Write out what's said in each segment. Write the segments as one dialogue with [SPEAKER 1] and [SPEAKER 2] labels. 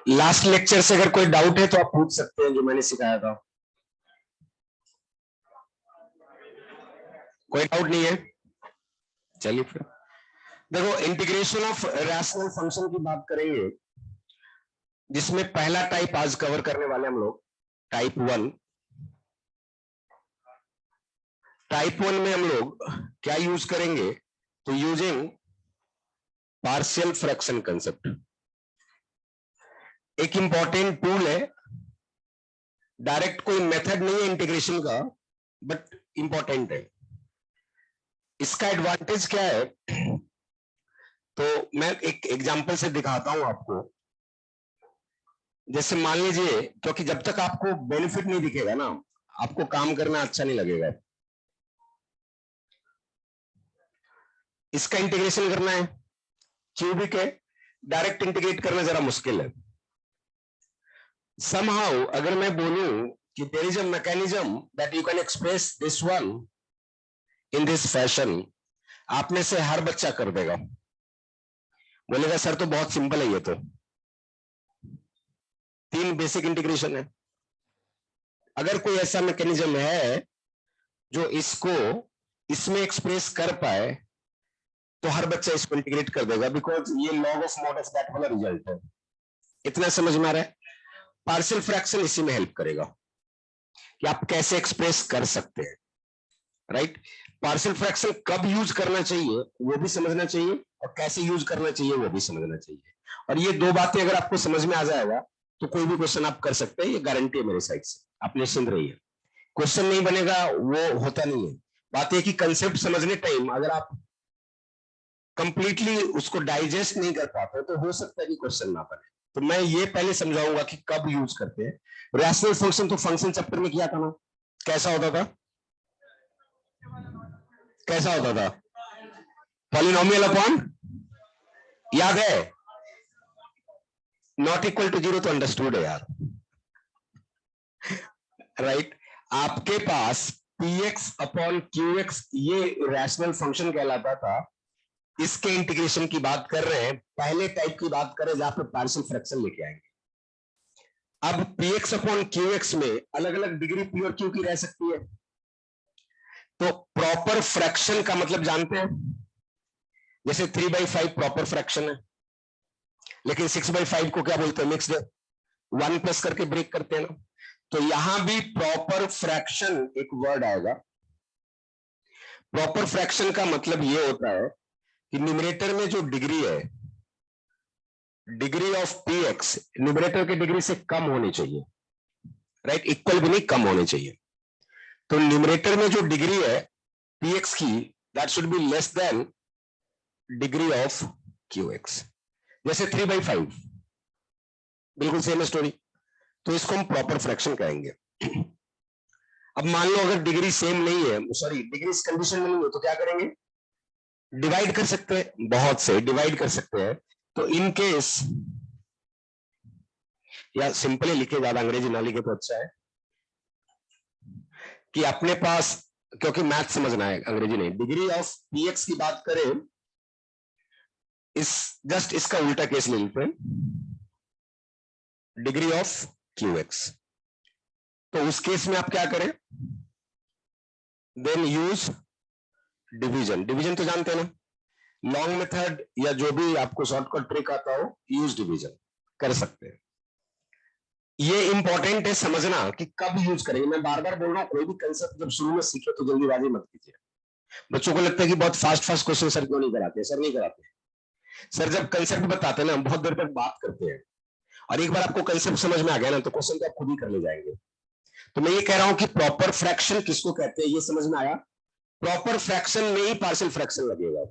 [SPEAKER 1] Last lecture से अगर कोई डाउट है तो आप पूछ सकते हैं, जो मैंने सिखाया था। कोई डाउट नहीं है? चलिए फिर देखो, इंटीग्रेशन ऑफ रैशनल फंक्शन की बात करेंगे, जिसमें पहला टाइप आज कवर करने वाले हम लोग, टाइप 1। टाइप 1 में हम लोग क्या यूज करेंगे? तो यूजिंग पार्शियल फ्रैक्शन कंसेप्ट। एक इंपॉर्टेंट टूल है, डायरेक्ट कोई मेथड नहीं है इंटीग्रेशन का, बट इंपॉर्टेंट है। इसका एडवांटेज क्या है? तो मैं एक एग्जांपल से दिखाता हूं आपको। जैसे मान लीजिए, क्योंकि जब तक आपको बेनिफिट नहीं दिखेगा ना, आपको काम करना अच्छा नहीं लगेगा। इसका इंटीग्रेशन करना है, क्यूबिक है, डायरेक्ट इंटीग्रेट करना जरा मुश्किल है। समहाउ अगर मैं बोलूं कि there is a mechanism that you can express this one in this fashion, आप में से हर बच्चा कर देगा, बोलेगा सर तो बहुत सिंपल है ये तो। 3 बेसिक इंटीग्रेशन है। अगर कोई ऐसा मैकेनिज्म है जो इसको इसमें एक्सप्रेस कर पाए, तो हर बच्चा इसको इंटीग्रेट कर देगा, बिकॉज ये log of mod of that वाला रिजल्ट है। इतना समझ में आ रहा है? पार्शियल फ्रैक्शन इसी में हेल्प करेगा कि आप कैसे एक्सप्रेस कर सकते हैं, राइट? पार्शियल फ्रैक्शन कब यूज करना चाहिए वो भी समझना चाहिए, और कैसे यूज करना चाहिए वो भी समझना चाहिए। और ये 2 बातें अगर आपको समझ में आ जाएगा तो कोई भी क्वेश्चन आप कर सकते हैं, ये गारंटी है मेरे साइड से। आप निश्चिंत रहिए, क्वेश्चन नहीं बनेगा वो होता नहीं है। बात यह कि कंसेप्ट समझने टाइम अगर आप कंप्लीटली उसको डाइजेस्ट नहीं कर पाते तो हो सकता है कि क्वेश्चन ना बने। तो मैं ये पहले समझाऊंगा कि कब यूज करते हैं। रैशनल फंक्शन तो फंक्शन चैप्टर में किया था ना, कैसा होता था? कैसा होता था? पॉलिनोमियल अपॉन, याद है? नॉट इक्वल टू 0 तो अंडरस्टूड है यार, राइट? आपके पास px अपॉन qx ये रैशनल फंक्शन कहलाता था। इसके इंटीग्रेशन की बात कर रहे हैं, पहले टाइप की बात करें जहां पे पार्शियल फ्रैक्शन लेके आएंगे। अब px अपॉन qx में अलग अलग डिग्री p और q की रह सकती है। तो प्रॉपर फ्रैक्शन का मतलब जानते हैं? जैसे 3/5 प्रॉपर फ्रैक्शन है, लेकिन 6/5 को क्या बोलते हैं? मिक्स्ड। 1 प्लस करके ब्रेक करते हैं ना। तो यहां भी प्रॉपर फ्रैक्शन एक वर्ड आएगा। प्रॉपर फ्रैक्शन का मतलब यह होता है कि न्यूमरेटर में जो डिग्री है, डिग्री ऑफ px न्यूमरेटर की डिग्री से कम होनी चाहिए, राइट? इक्वल भी नहीं, कम होनी चाहिए। तो न्यूमरेटर में जो डिग्री है px की, that should be less than degree of qx। जैसे 3/5, बिल्कुल सेम स्टोरी। तो इसको हम प्रॉपर फ्रैक्शन कहेंगे। अब मान लो अगर डिग्री सेम नहीं है, सॉरी डिग्री इस कंडीशन में नहीं है, तो क्या करेंगे? डिवाइड कर सकते हैं, बहुत से डिवाइड कर सकते हैं। तो इन केस, या सिंपली लिखे, ज्यादा अंग्रेजी ना लिखे तो अच्छा है, कि अपने पास, क्योंकि मैथ समझना है, अंग्रेजी नहीं। डिग्री ऑफ px की बात करें, इस जस्ट इसका उल्टा केस ले लेते हैं, डिग्री ऑफ qx। तो उस केस में आप क्या करें? Then use division. डिवीजन तो जानते हैं ना, लॉन्ग मेथड या जो भी आपको शॉर्टकट ट्रिक आता हो, यूज डिवीजन कर सकते हैं। ये इंपॉर्टेंट है समझना कि कब यूज करेंगे। मैं बार बार बोल रहा हूं, कोई भी कंसेप्ट जब शुरू में सीखे तो जल्दीबाजी मत कीजिए। बच्चों को लगता है कि बहुत फास्ट फास्ट क्वेश्चन सर क्यों नहीं कराते? सर नहीं कराते। सर जब कंसेप्ट बताते हैं ना, हम बहुत देर तक बात करते हैं, और एक बार आपको कंसेप्ट समझ में आ गया ना, तो क्वेश्चन तो आप खुद ही कर ले जाएंगे। तो मैं ये कह रहा हूं कि प्रॉपर फ्रैक्शन किसको कहते हैं, ये समझ में आया? प्रॉपर फ्रैक्शन में ही पार्शियल फ्रैक्शन लगेगा।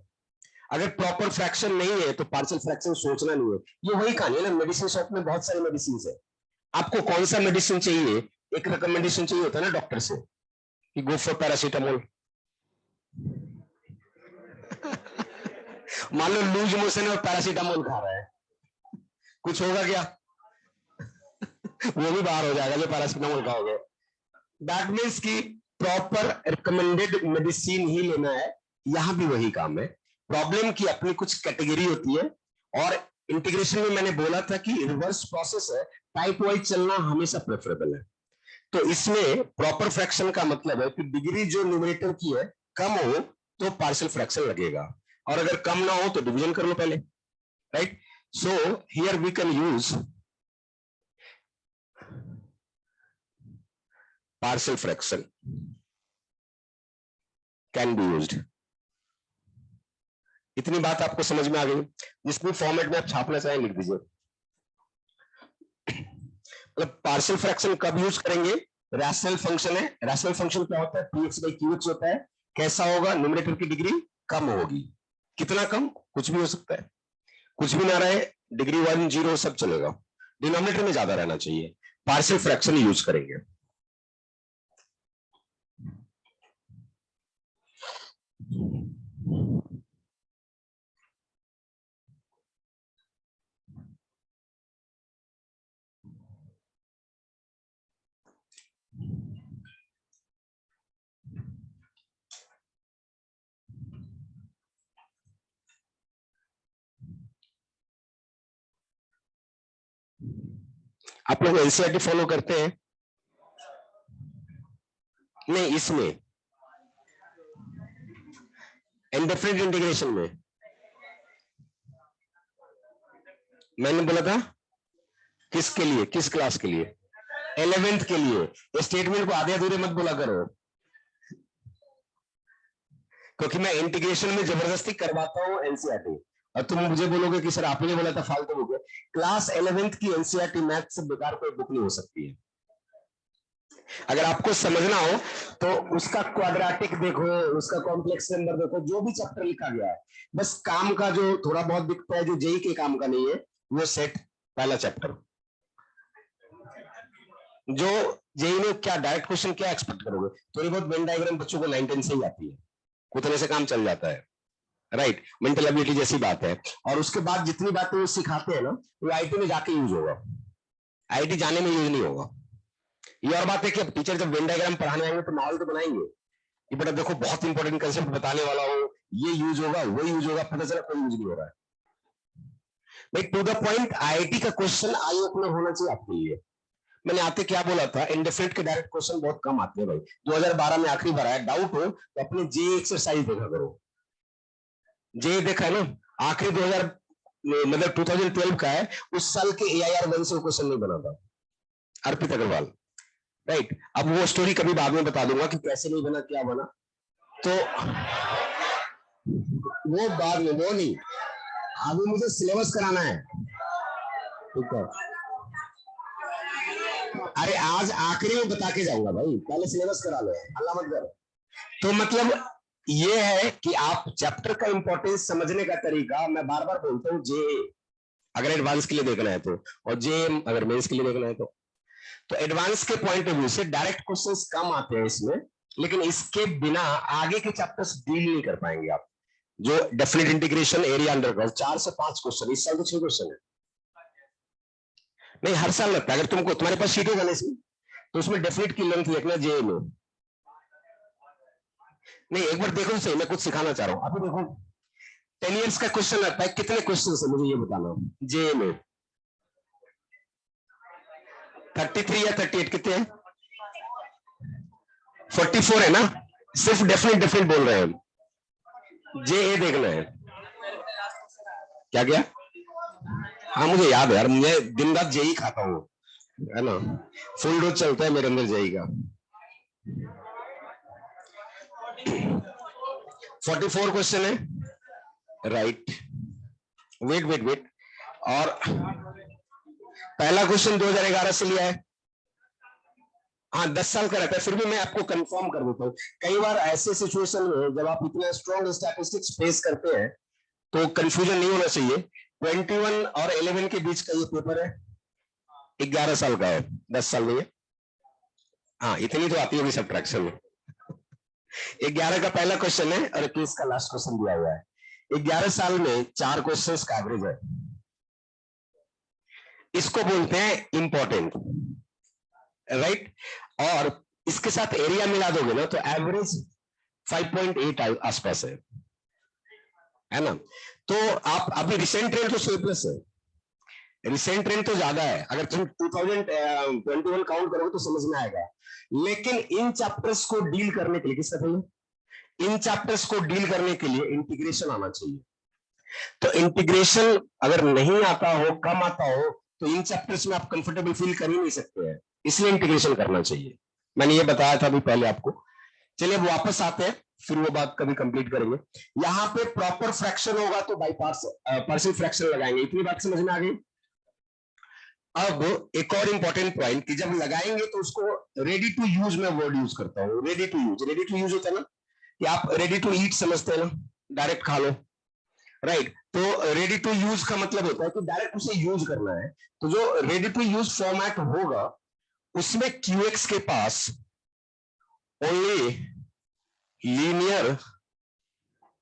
[SPEAKER 1] अगर प्रॉपर फ्रैक्शन नहीं है तो पार्शियल फ्रैक्शन सोचना नहीं है। ये वही कहानी है ना, मेडिसिन शॉप में बहुत सारी मेडिसिन है, आपको कौन सा मेडिसिन चाहिए, एक रिकमेंडेशन चाहिए होता है ना डॉक्टर से कि गो फॉर पैरासीटामोल। मान लो लूज मोशन और पैरासीटामोल खा रहा है, कुछ होगा क्या? वो भी बाहर हो जाएगा जो पैरासीटामोल खाओगे। दैट मीन्स कि प्रॉपर रिकमेंडेड मेडिसिन ही लेना है। यहां भी वही काम है। प्रॉब्लम की अपनी कुछ कैटेगरी होती है, और इंटीग्रेशन में मैंने बोला था कि रिवर्स प्रोसेस है, टाइप वाइज चलना हमेशा प्रेफरेबल है। तो इसमें प्रॉपर फ्रैक्शन का मतलब है कि डिग्री जो न्यूमरेटर की है कम हो तो पार्शियल फ्रैक्शन लगेगा, और अगर कम ना हो तो डिवीजन कर लो पहले, right? So here we can use partial fraction can be used। इतनी बात आपको समझ में आ गई? जिस भी फॉर्मेट में आप छापना चाहें लिख दीजिए। मतलब पार्शियल फ्रैक्शन कब यूज करेंगे? रैशनल फंक्शन है, रैशनल फंक्शन क्या होता है? 2x/qx होता है। कैसा होगा? न्यूमरेटर की डिग्री कम होगी। कितना कम? कुछ भी हो सकता है, कुछ भी ना रहे, डिग्री 1 0 सब चलेगा, डिनोमिनेटर में ज्यादा रहना चाहिए। पार्शियल फ्रैक्शन यूज करेंगे। आप लोग एनसीईआरटी फॉलो करते हैं? नहीं, इसमें इंडेफिनिट इंटीग्रेशन में मैंने बोला था किसके लिए, किस क्लास के लिए? 11th के लिए। स्टेटमेंट को आधे अधूरे मत बोला करो, क्योंकि मैं इंटीग्रेशन में जबरदस्ती करवाता हूं एनसीईआरटी, और तुम मुझे बोलोगे कि सर आपने बोला था फालतू बुक है। क्लास 11th की एनसीईआरटी मैथ से बेकार कोई बुक नहीं हो सकती है। अगर आपको समझना हो तो उसका क्वाड्रेटिक देखो, उसका कॉम्प्लेक्स नंबर देखो, जो भी चैप्टर लिखा गया है, बस काम का जो थोड़ा बहुत दिखता है जो जेई के काम का नहीं है, वो सेट पहला चैप्टर। जो जेई में क्या डायरेक्ट क्वेश्चन क्या एक्सपेक्ट करोगे? थोड़ी बहुत वेन डायग्राम बच्चों को 9 10 से ही आती है, उतने से काम चल जाता है, राइट? मेंटल एबिलिटी जैसी बात है। और उसके बाद जितनी बातें वो सिखाते हैं ना, वो आईटी में जाके यूज होगा, आईटी जाने में यूज नहीं होगा। ये और बात है कि अब टीचर जब वेन डायग्राम पढ़ाने आएंगे तो माहौल तो बनाएंगे कि बेटा देखो बहुत इंपॉर्टेंट कंसेप्ट बताने वाला हूं, ये यूज होगा, वो यूज होगा, पता चला कोई यूज नहीं हो रहा है। भाई टू द पॉइंट, आईआईटी का क्वेश्चन आई ओपनर होना चाहिए आपके लिए। मैंने आते क्या बोला था, इंडेफिनिट के डायरेक्ट क्वेश्चन बहुत कम आते हैं भाई। 2012 में आखिरी बार आया, डाउट हो तो अपने जे एक्सरसाइज देखा करो। जे देखा है ना, आखिरी 2000 मतलब 2012 का है, उस साल के AIR 1 से क्वेश्चन नहीं बना था, अर्पित अग्रवाल, राइट? अब वो स्टोरी कभी बाद में बता दूंगा कि कैसे नहीं बना, क्या बना, तो वो बाद में, वो नहीं, अभी मुझे सिलेबस कराना है, ठीक है? अरे आज आखिरी में बता के जाऊंगा भाई, पहले सिलेबस करा लो, अल्लाह मत कर। तो मतलब ये है कि आप चैप्टर का इंपॉर्टेंस समझने का तरीका, मैं बार बार बोलता हूँ, जे अगर एडवांस के लिए देखना है तो, और जे अगर मेंस के लिए देखना है तो एडवांस के पॉइंट ऑफ व्यू से डायरेक्ट क्वेश्चंस कम आते हैं इसमें, लेकिन इसके बिना आगे के चैप्टर्स डील नहीं कर पाएंगे आप। जो definite integration, area under curve, 4 से 5 क्वेश्चन, इस साल तो 6 क्वेश्चन है। नहीं, हर साल लगता है। अगर तुमको, तुम्हारे पास शीट होगा ना इसमें, तो उसमें डेफिनेट की लेंथ लिखना जे में। नहीं, एक बार देखो सही, मैं कुछ सिखाना चाह रहा हूं। अभी देखो 10 इयर्स का क्वेश्चन लगता है, कितने क्वेश्चन है मुझे ये बताना, जे में 33 या 38 कितने हैं? 44 है ना? सिर्फ डेफिनेट डेफिनेट बोल रहे हैं, जे ए देखना है। क्या क्या? हाँ मुझे याद है यार, मैं दिन रात जेई खाता हूँ, है ना, फुल डोज चलता है मेरे अंदर जेई का। 44 क्वेश्चन है, राइट? वेट वेट वेट, और पहला क्वेश्चन 2011 से लिया है, हाँ 10 साल का रहता है, फिर भी मैं आपको कंफर्म कर देता हूँ। कई बार ऐसे सिचुएशन में जब आप इतना स्ट्रॉन्ग स्टैटिस्टिक्स फेस करते हैं तो कंफ्यूजन नहीं होना चाहिए। 21 और 11 के बीच का ये पेपर है, 11 साल का है, 10 साल में। हाँ इतनी तो आती होगी सब्ट्रैक्शन में। 11 का पहला क्वेश्चन है और 21 का लास्ट क्वेश्चन दिया हुआ है। 11 साल में 4 क्वेश्चंस का एवरेज है, इसको बोलते हैं इंपॉर्टेंट, राइट। और इसके साथ एरिया मिला दोगे ना तो एवरेज 5.8 आसपास है ना। तो आप अभी रिसेंट ट्रेंड तो 100+ है, रिसेंट ट्रेंड तो ज्यादा है, अगर तुम 2021 काउंट करोगे तो समझ में आएगा। लेकिन इन चैप्टर्स को डील करने के लिए किसका चाहिए, इन चैप्टर्स को डील करने के लिए इंटीग्रेशन आना चाहिए। तो इंटीग्रेशन अगर नहीं आता हो, कम आता हो, तो इन चैप्टर्स में आप कंफर्टेबल फील कर ही नहीं सकते हैं, इसलिए इंटीग्रेशन करना चाहिए। मैंने ये बताया था अभी पहले आपको। चलिए अब वापस आते हैं, फिर वो बात कभी कंप्लीट करेंगे। यहां पे प्रॉपर फ्रैक्शन होगा तो बाई पार्शियल फ्रैक्शन लगाएंगे, इतनी बात समझ में आ गई। अब एक और इंपॉर्टेंट पॉइंट कि जब लगाएंगे तो उसको रेडी टू यूज में वर्ड यूज करता हूं। Ready to use, ready to use होता है ना कि आप रेडी टू ईट समझते हैं ना, डायरेक्ट खा लो, राइट। तो रेडी टू यूज का मतलब होता है कि डायरेक्ट उसे यूज करना है। तो जो रेडी टू यूज फॉर्मेट होगा उसमें क्यूएक्स के पास only linear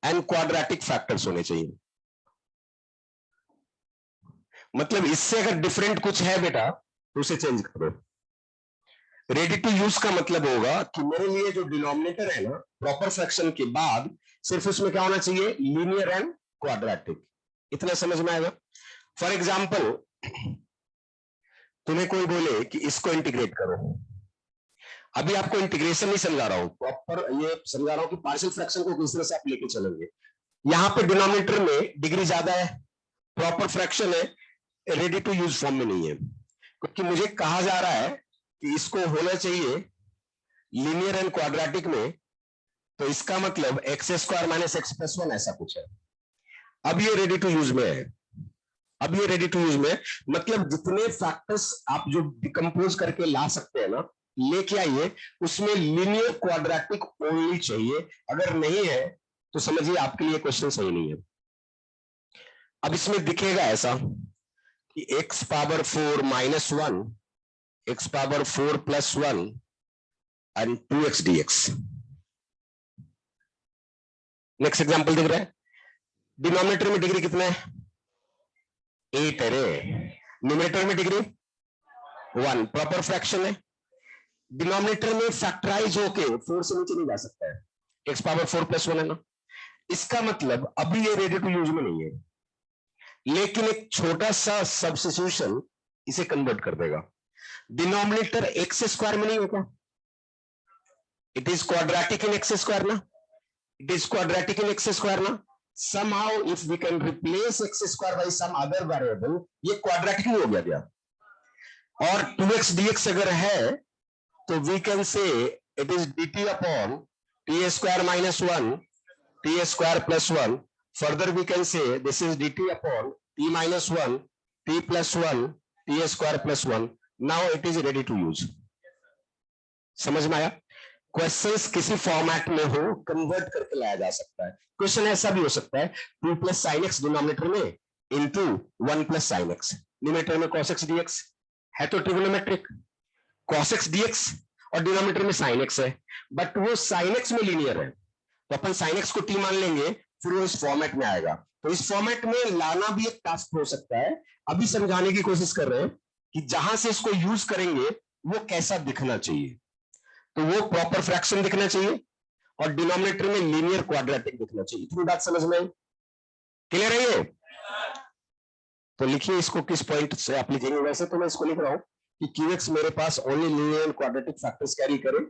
[SPEAKER 1] and quadratic factors होने चाहिए। मतलब इससे अगर डिफरेंट कुछ है बेटा तो उसे चेंज करो। रेडी टू यूज का मतलब होगा कि मेरे लिए जो डिनोमिनेटर है ना प्रॉपर फ्रैक्शन के बाद सिर्फ उसमें क्या होना चाहिए, लीनियर एंड क्वाड्रेटिक। इतना समझ में आएगा। फॉर एग्जाम्पल तुम्हें कोई बोले कि इसको इंटीग्रेट करो, अभी आपको इंटीग्रेशन नहीं समझा रहा हूं, प्रॉपर ये समझा रहा हूं कि पार्शियल फ्रैक्शन को किस तरह से आप लेके चलेंगे। यहां पे डिनोमिनेटर में डिग्री ज्यादा है, प्रॉपर फ्रैक्शन है, रेडी टू यूज फॉर्म में नहीं है, क्योंकि मुझे कहा जा रहा है कि इसको होना चाहिए लीनियर एंड क्वाड्रेटिक में। तो इसका मतलब x square minus X plus one ऐसा कुछ है। अब ये रेडी टू यूज में है, अब ये रेडी टू यूज में, मतलब जितने फैक्टर्स आप जो डिकम्पोज करके ला सकते हैं ना लेके आइए, उसमें लीनियर क्वाड्रेटिक ओनली चाहिए। अगर नहीं है तो समझिए आपके लिए क्वेश्चन सही नहीं है। अब इसमें दिखेगा ऐसा कि x power 4 minus 1, x power 4 plus 1 and 2x dx। Next example दिख रहा है, डिनोमिनेटर में डिग्री कितना है, 8 है रे, न्यूमरेटर में डिग्री 1, प्रॉपर फ्रैक्शन है। डिनोमिनेटर में फैक्टराइज होके 4 से नीचे नहीं जा सकता है, एक्स पावर 4 प्लस 1 है ना। इसका मतलब अभी ये रेडी टू यूज में नहीं है, लेकिन एक छोटा सा सब्स्टिट्यूशन इसे कन्वर्ट कर देगा। डिनोमिनेटर एक्स स्क्वायर में नहीं होगा, it is quadratic in X square ना, it is quadratic in X square ना। somehow if we can replace x square by some other variable, ये क्वाड्रेटिक ही हो गया। और 2x dx अगर है तो we can say it is dt upon T square minus 1 T square plus 1। Further we can say this is dt upon t minus 1 t plus 1 T square plus 1। Now it is ready to use. समझ में आया। Questions किसी format में हो convert करके लाया जा सकता है। क्वेश्चन ऐसा भी हो सकता है 2 प्लस साइन एक्स डिनोमिनेटर में into 1 plus sine x, numerator में cos x dx है तो ट्रिग्नोमेट्रिक, cos x dx और डिनोमिनेटर में sin x है, बट वो sin x में लीनियर है तो अपन sin x को t मान लेंगे, फिर वो इस फॉर्मेट में आएगा। तो इस फॉर्मेट में लाना भी एक टास्क हो सकता है। अभी समझाने की कोशिश कर रहे हैं कि जहां से इसको यूज करेंगे वो कैसा दिखना चाहिए। तो वो प्रॉपर फ्रैक्शन दिखना चाहिए और डिनोमिनेटर में लीनियर क्वाड्रेटिक दिखना चाहिए। इतनी बात समझ में क्लियर है ये। तो लिखिए इसको किस पॉइंट से आप लिखेंगे। वैसे तो मैं इसको लिख रहा हूं कि क्यूएक्स मेरे पास only linear and quadratic factors carry करे।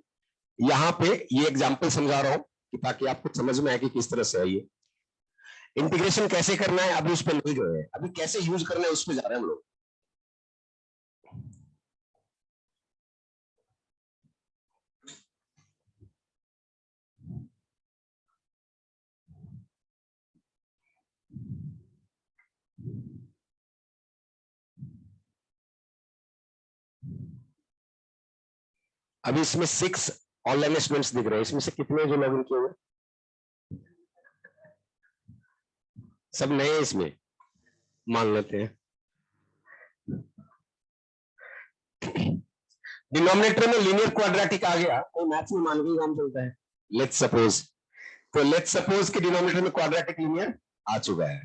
[SPEAKER 1] यहां पे ये एग्जांपल समझा रहा हूं कि ताकि आपको समझ में आए कि किस तरह से है ये इंटीग्रेशन कैसे करना है। अभी उस पर नहीं गए, अभी कैसे यूज करना है उस पर जा रहे हैं हम लोग। अभी इसमें 6 ऑनलाइन स्टूडेंट्स दिख रहे हैं, इसमें से कितने जो लॉगिन किए हुए? सब नए इसमें मान लेते हैं। डिनोमिनेटर में लीनियर क्वाड्रेटिक आ गया तो मैथ्स में मान के काम चलता है। लेट्स सपोज, तो लेट्स सपोज कि डिनोमिनेटर में क्वाड्रेटिक लीनियर आ चुका है।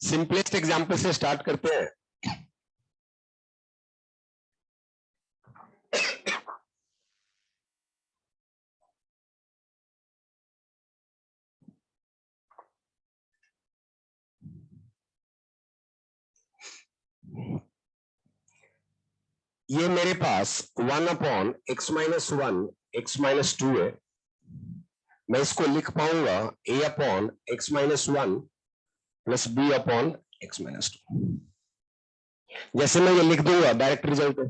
[SPEAKER 1] सिंपलेस्ट एग्जांपल से स्टार्ट करते हैं। ये मेरे पास 1/(x-1) x-2 है। मैं इसको लिख पाऊंगा a/(x-1) प्लस b/(x-2). जैसे मैं ये लिख दूंगा डायरेक्ट रिजल्ट है,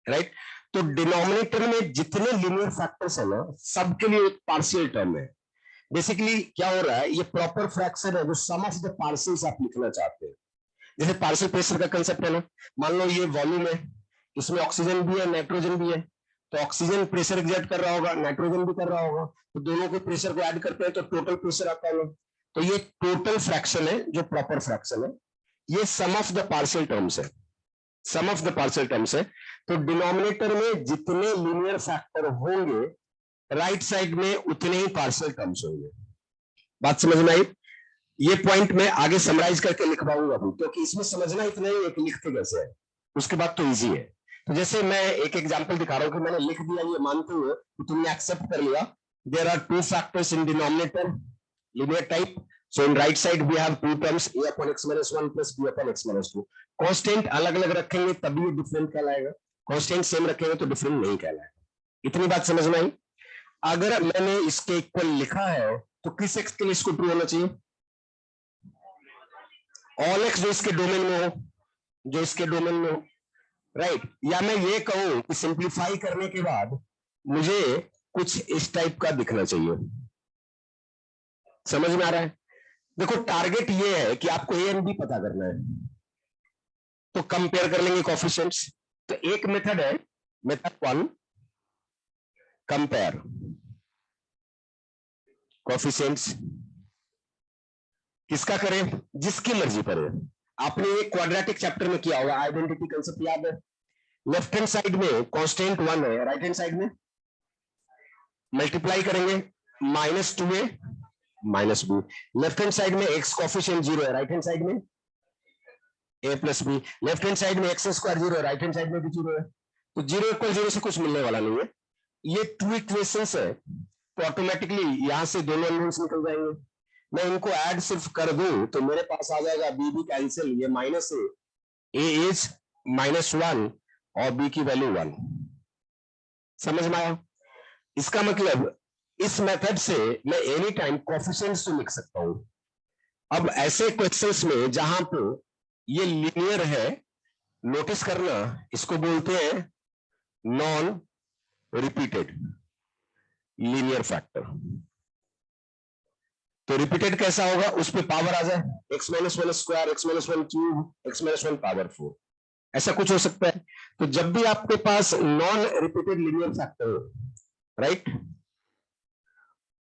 [SPEAKER 1] राइट। तो डिनोमिनेटर में जितने लीनियर फैक्टर्स है ना, सबके लिए एक पार्शियल टर्म है। बेसिकली क्या हो रहा है, ये प्रॉपर फ्रैक्शन है जो सम ऑफ द पार्शियल्स आप लिखना चाहते हैं। जैसे पार्शियल प्रेशर का कंसेप्ट है ना, मान लो ये वॉल्यूम है, इसमें ऑक्सीजन भी है नाइट्रोजन भी है, तो ऑक्सीजन प्रेशर एग्जर्ट कर रहा होगा, नाइट्रोजन भी कर रहा होगा, तो दोनों के प्रेशर को ऐड करते हैं तो टोटल प्रेशर आता है। तो ये टोटल फ्रैक्शन है जो प्रॉपर फ्रैक्शन है, ये सम ऑफ द पार्शियल टर्म्स है, सम ऑफ द पार्शियल टर्म्स है। तो डिनोमिनेटर में जितने लीनियर फैक्टर होंगे, राइट साइड में उतने ही पार्शियल टर्म्स होंगे। बात समझ में आई? ये पॉइंट मैं आगे समराइज करके लिख पाऊंगा अभी, क्योंकि इसमें समझना इतना ही है कि लिखते कैसे है, उसके बाद तो इजी है। तो जैसे मैं एक एग्जांपल दिखा रहा हूं कि मैंने लिख दिया ये मानते हुए कि तुमने एक्सेप्ट कर लिया, there are 2 factors in denominator linear type, so in right side we have 2 terms a/(x-1) plus b/(x-2). Constant अलग अलग रखेंगे तभी ये डिफरेंट कहलाएगा, कांस्टेंट सेम रखेंगे तो डिफरेंट नहीं कहलाएगा। इतनी बात समझ में आई? अगर मैंने इसके इक्वल लिखा है तो किस एक्स के लिए इसको ट्रू होना चाहिए? ऑल एक्स जो इसके डोमेन में हो, जो इसके डोमेन में हो, राइट। या मैं ये कहूं कि सिंप्लीफाई करने के बाद मुझे कुछ इस टाइप का दिखना चाहिए। समझ में आ रहा है? देखो टारगेट ये है कि आपको ए एंड बी पता करना है, तो कंपेयर कर लेंगे कोफिशिएंट्स। तो एक मेथड है, मेथड 1, कंपेयर कोफिशिएंट्स। किसका करें? जिसकी मर्जी पर है। आपने एक क्वाड्रेटिक चैप्टर में किया होगा, आइडेंटिटी कंसेप्ट याद है? लेफ्ट हैंड साइड में कांस्टेंट 1 है, राइट हैंड साइड में मल्टीप्लाई करेंगे -2a -b। Left hand side में x कोफिशिएंट 0 है, राइट हैंड साइड में a plus b। Left hand side में x² 0 है, राइट हैंड साइड में भी 0 है। तो 0 = 0 से कुछ मिलने वाला नहीं है। ये 2 इक्वेशंस है, तो ऑटोमेटिकली यहां से दोनों एलिमेंट्स निकल जाएंगे। मैं इनको ऐड सिर्फ कर दूं तो मेरे पास आ जाएगा b कैंसिल, ये -a इज -1 और b की वैल्यू 1। समझ में आया? इसका मतलब इस मेथड से मैं एनी टाइम कोफिशिएंट्स तो लिख सकता हूं। अब ऐसे क्वेश्चंस में जहां पे ये लीनियर है, नोटिस करना, इसको बोलते हैं नॉन रिपीटेड लीनियर फैक्टर। तो रिपीटेड कैसा होगा? उस पे पावर आ जाए, x-1 square, x-1 cube, x-1 power 4, ऐसा कुछ हो सकता है। तो जब भी आपके पास नॉन रिपीटेड लीनियर फैक्टर हो, right,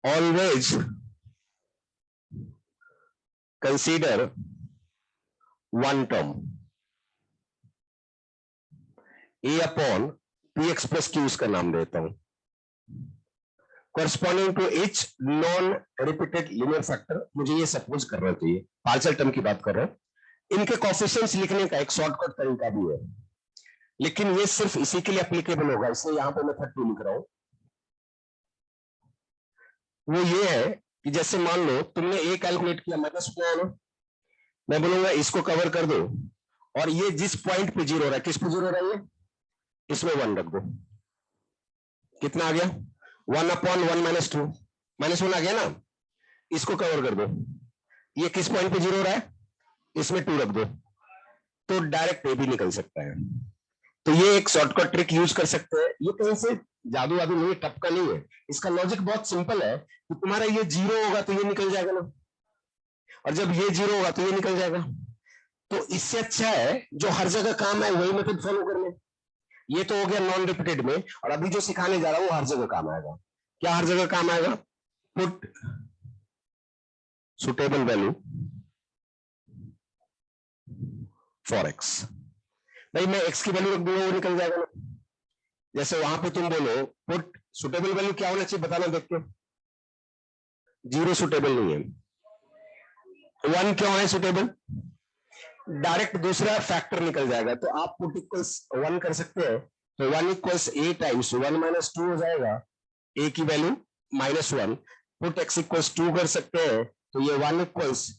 [SPEAKER 1] always consider one term a/px plus q, उसका नाम देता हूं, corresponding to each non repeated linear factor. मुझे ये सपोज करना चाहिए, पार्शियल टर्म की बात कर रहा हूं। इनके कोफिशिएंट्स लिखने का एक शॉर्टकट तरीका भी है, लेकिन ये सिर्फ इसी के लिए एप्लीकेबल होगा, इसलिए यहां पर मैं 32 लिख रहा हूं। वो ये है कि जैसे मान लो तुमने ए कैलकुलेट किया, माइनस किया है ना, मैं बोलूंगा इसको कवर कर दो, और ये जिस पॉइंट पे 0 हो रहा है, किस पे 0 हो रहा है, ये इसमें 1 रख दो। कितना आ गया? 1/1 - 2, -1 आ गया ना। इसको कवर कर दो, ये किस पॉइंट पे 0 हो रहा है, इसमें 2 रख दो, तो डायरेक्ट ए भी निकल सकता है। तो ये एक शॉर्टकट ट्रिक यूज कर सकते हैं। ये कहीं से जादू वादू नहीं है, टपका नहीं है, इसका लॉजिक बहुत सिंपल है कि तुम्हारा ये 0 होगा तो ये निकल जाएगा ना, और जब ये 0 होगा तो ये निकल जाएगा। तो इससे अच्छा है जो हर जगह काम है वही मेथड फॉलो कर ले। ये तो हो गया नॉन रिपीटेड में, और अभी जो सिखाने जा रहा हूं वो हर जगह काम आएगा। क्या हर जगह काम आएगा? Put suitable value for x. भाई मैं एक्स की वैल्यू रख दूंगा वो निकल जाएगा ना। जैसे वहां पे तुम बोलो पुट सुटेबल वैल्यू क्या होना चाहिए बताना देख के। 0 सुटेबल नहीं है। 1 क्यों है सुटेबल? डायरेक्ट दूसरा फैक्टर निकल जाएगा, तो आप पुट इक्वल्स 1 कर सकते हैं। तो 1 इक्वल्स ए टाइम्स 1 माइनस 2 हो जाएगा, ए की वैल्यू -1। पुट एक्स इक्वल्स 2 कर सकते हैं, तो ये 1 इक्वल्स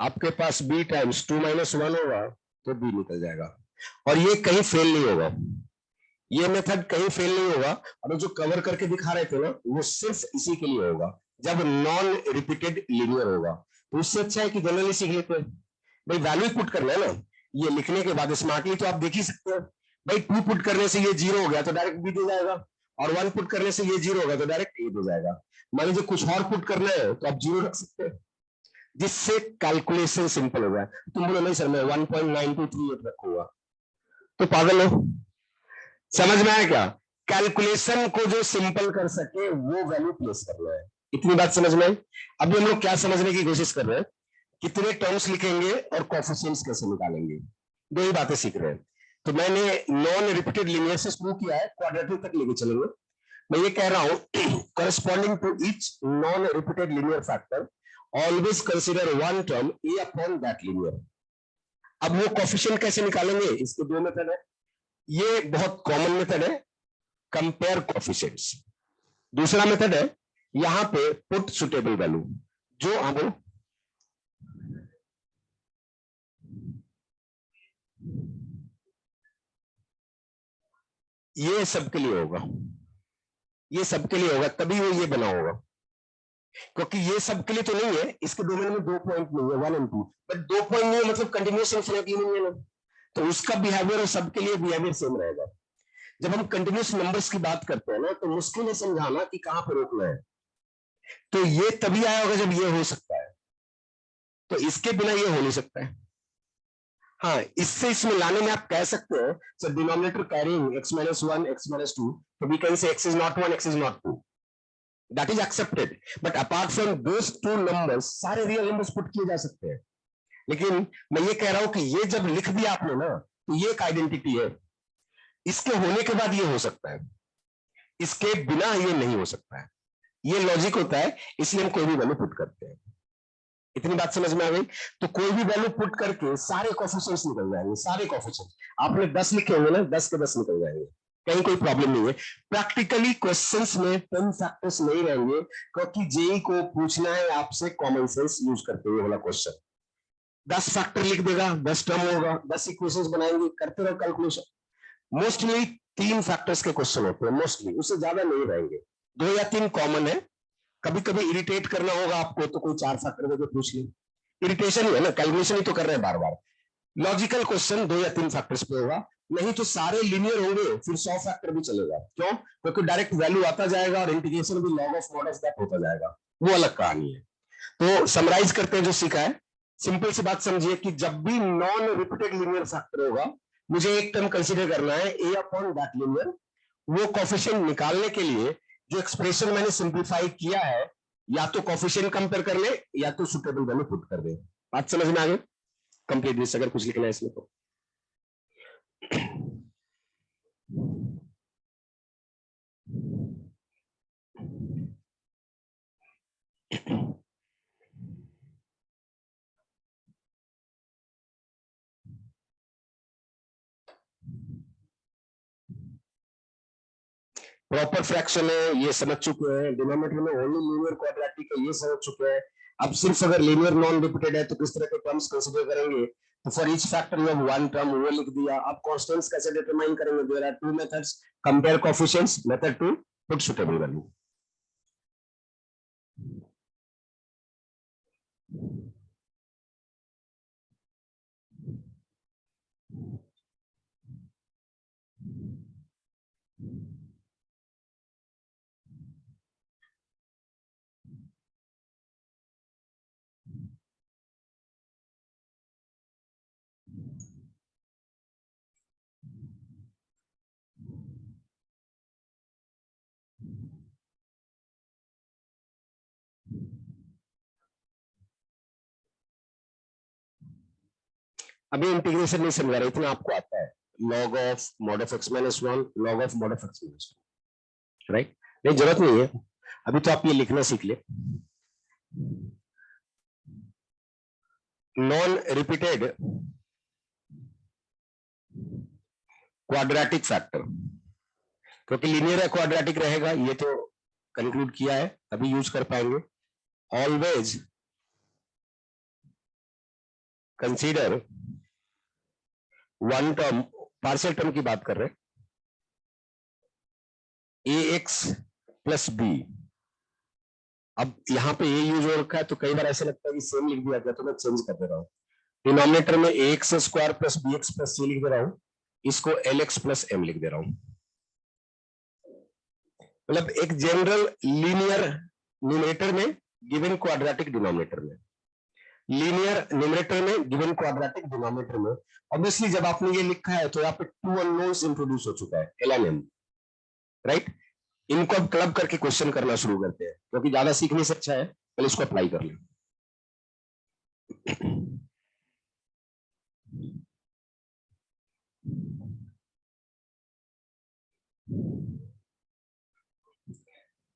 [SPEAKER 1] आपके पास बी टाइम्स 2 माइनस 1 होगा, तो बी निकल जाएगा। और ये कहीं फेल नहीं होगा, ये मेथड कहीं फेल नहीं होगा। और जो कवर करके दिखा रहे थे ना वो सिर्फ इसी के लिए होगा जब नॉन रिपीटेड लीनियर होगा। तो उससे अच्छा है कि जनरली सीख लेते हैं। भाई वैल्यू पुट करना है ना, ये लिखने के बाद स्मार्टली तो आप देख ही सकते हो। भाई 2 पुट करने से ये 0 हो गया तो डायरेक्ट बी दे जाएगा, और 1 पुट करने से ये 0 होगा तो डायरेक्ट ए दे जाएगा। मान लीजिए कुछ और पुट करना है तो आप 0 रख सकते हैं, जिससे कैलकुलेशन सिंपल हो गया। तुम बोलो नहीं सर मैं 1.9238 रखूंगा, तो पागल हो। समझ में आया क्या? कैलकुलेशन को जो सिंपल कर सके वो वैल्यू प्लेस करना है। इतनी बात समझ में आई? अभी हम लोग क्या समझने की कोशिश कर रहे हैं, कितने टर्म्स लिखेंगे और कोएफिशिएंट्स कैसे निकालेंगे, दो ही बातें सीख रहे हैं। तो मैंने नॉन रिपीटेड लीनियर से शुरू किया है, क्वाड्रेटिक तक लेके चलेंगे। मैं ये कह रहा हूं corresponding to each non repeated linear factor always consider one term A upon that linear. अब वो कोएफिशिएंट कैसे निकालेंगे, इसके दो मेथड है। ये बहुत कॉमन मेथड है, कंपेयर कोएफिशिएंट्स। दूसरा मेथड है यहां पे पुट सुटेबल वैल्यू, जो अब ये सबके लिए होगा, ये सबके लिए होगा, तभी वो ये बना होगा। क्योंकि ये सबके लिए तो नहीं है, इसके डोमेन में 2 पॉइंट नहीं है 1 और 2, बट 2 पॉइंट नहीं है मतलब कंटिन्यूस इंफिनिटी नहीं है ना, तो उसका बिहेवियर और सबके लिए बिहेवियर सेम रहेगा। जब हम कंटिन्यूस नंबर्स की बात करते हैं ना तो मुश्किल है समझाना कि कहां पर रोकना है। तो ये तभी आया होगा जब ये हो सकता है, तो इसके बिना ये हो नहीं सकता है। हाँ, इससे इसमें लाने में आप कह सकते हो sir denominator carrying x minus 1 x minus 2, तो we can say x is not 1 x is not 2, that is accepted. But apart from those two numbers सारे रियल नंबर्स पुट किए जा सकते हैं। लेकिन मैं ये कह रहा हूं कि ये जब लिख दिया आपने ना तो ये एक आइडेंटिटी है, इसके होने के बाद ये हो सकता है, इसके बिना ये नहीं हो सकता है। ये लॉजिक होता है, इसलिए हम कोई भी वैल्यू पुट करते हैं। इतनी बात समझ में आ गई? तो कोई भी वैल्यू पुट करके सारे कोएफिशिएंट्स निकल जाएंगे, सारे कोएफिशिएंट्स। आपने 10 लिखे होंगे ना, 10 के 10 निकल जाएंगे, कहीं कोई प्रॉब्लम नहीं है। प्रैक्टिकली क्वेश्चंस में 10 फैक्टर्स नहीं रहेंगे, क्योंकि जेई को पूछना है आपसे कॉमन सेंस यूज करते हुए वाला क्वेश्चन। 10 फैक्टर लिख देगा, 10 टर्म होगा, 10 इक्वेशंस बनाएंगे, करते रहो कैलकुलेशन। मोस्टली 3 फैक्टर्स के क्वेश्चन होते हैं, मोस्टली उससे ज्यादा नहीं रहेंगे, 2 या 3 कॉमन है। कभी कभी इरिटेट करना होगा आपको तो कोई 4 फैक्टर देकर पूछ ले, इरिटेशन ही है ना, कैलकुलेशन ही तो कर रहे हैं बार बार। लॉजिकल क्वेश्चन 2 या 3 फैक्टर्स पे होगा, नहीं तो सारे लीनियर होंगे फिर 100 फैक्टर भी चलेगा। क्यों? क्योंकि डायरेक्ट वैल्यू आता जाएगा और इंटीग्रेशन भी log of mod of that होता जाएगा, वो अलग कहानी है। तो समराइज करते हैं जो सीखा है। सिंपल सी बात समझिए कि जब भी नॉन रिपीटेड लीनियर फैक्टर होगा, मुझे एक टर्म कंसीडर करना है ए अपॉन दैट लीनियर। वो कोफिशिएंट निकालने के लिए जो एक्सप्रेशन मैंने सिंप्लीफाई किया है, या तो कोफिशिएंट कंपेयर कर ले या तो सुटेबल वैल्यू पुट कर दे। बात समझ में आ गई? कंप्लीट दिस, अगर कुछ लिखना है इसमें तो। प्रॉपर फ्रैक्शन है ये समझ चुके हैं, डिनोमिनेटर में ओनली लीनियर क्वाड्रेटिक है ये समझ चुके हैं। अब सिर्फ अगर लीनियर नॉन रिपीटेड है तो किस तरह के टर्म्स कंसीडर करेंगे। तो for each factor you have one term, वो लिख दिया। अब कांस्टेंट्स कैसे डिटरमाइन करेंगे, there are two methods, compare coefficients, method 2 put suitable value. अभी इंटीग्रेशन नहीं समझा रहा, इतना आपको आता है, log of mod of x minus one, log of mod of x minus one, right? नहीं, जरूरत नहीं है अभी, तो आप ये लिखना सीख ले। नॉन रिपीटेड क्वाड्रेटिक फैक्टर, क्योंकि लीनियर है क्वाड्रेटिक रहेगा, ये तो कंक्लूड किया है, अभी यूज कर पाएंगे। Always consider one term, partial term की बात कर रहे हैं, ax प्लस बी। अब यहां पे ए यूज हो रखा है, तो कई बार ऐसा लगता है कि सेम लिख दिया गया, तो मैं चेंज कर दे रहा हूं। डिनोमिनेटर में ax square plus bx plus c लिख दे रहा हूं, इसको lx प्लस m लिख दे रहा हूं। मतलब एक जनरल लीनियर न्यूमरेटर में गिवन क्वाड्रेटिक डिनोमिनेटर में, लीनियर न्यूमरेटर में गिवन क्वाड्रेटिक डिनोमिनेटर में। ऑब्वियसली जब आपने ये लिखा है तो यहाँ पे टू अननोन्स इंट्रोड्यूस हो चुका है, एल एंड एम, राइट? इनको अब क्लब करके क्वेश्चन करना शुरू करते हैं, क्योंकि ज्यादा सीखने से अच्छा है पहले इसको अप्लाई कर लें।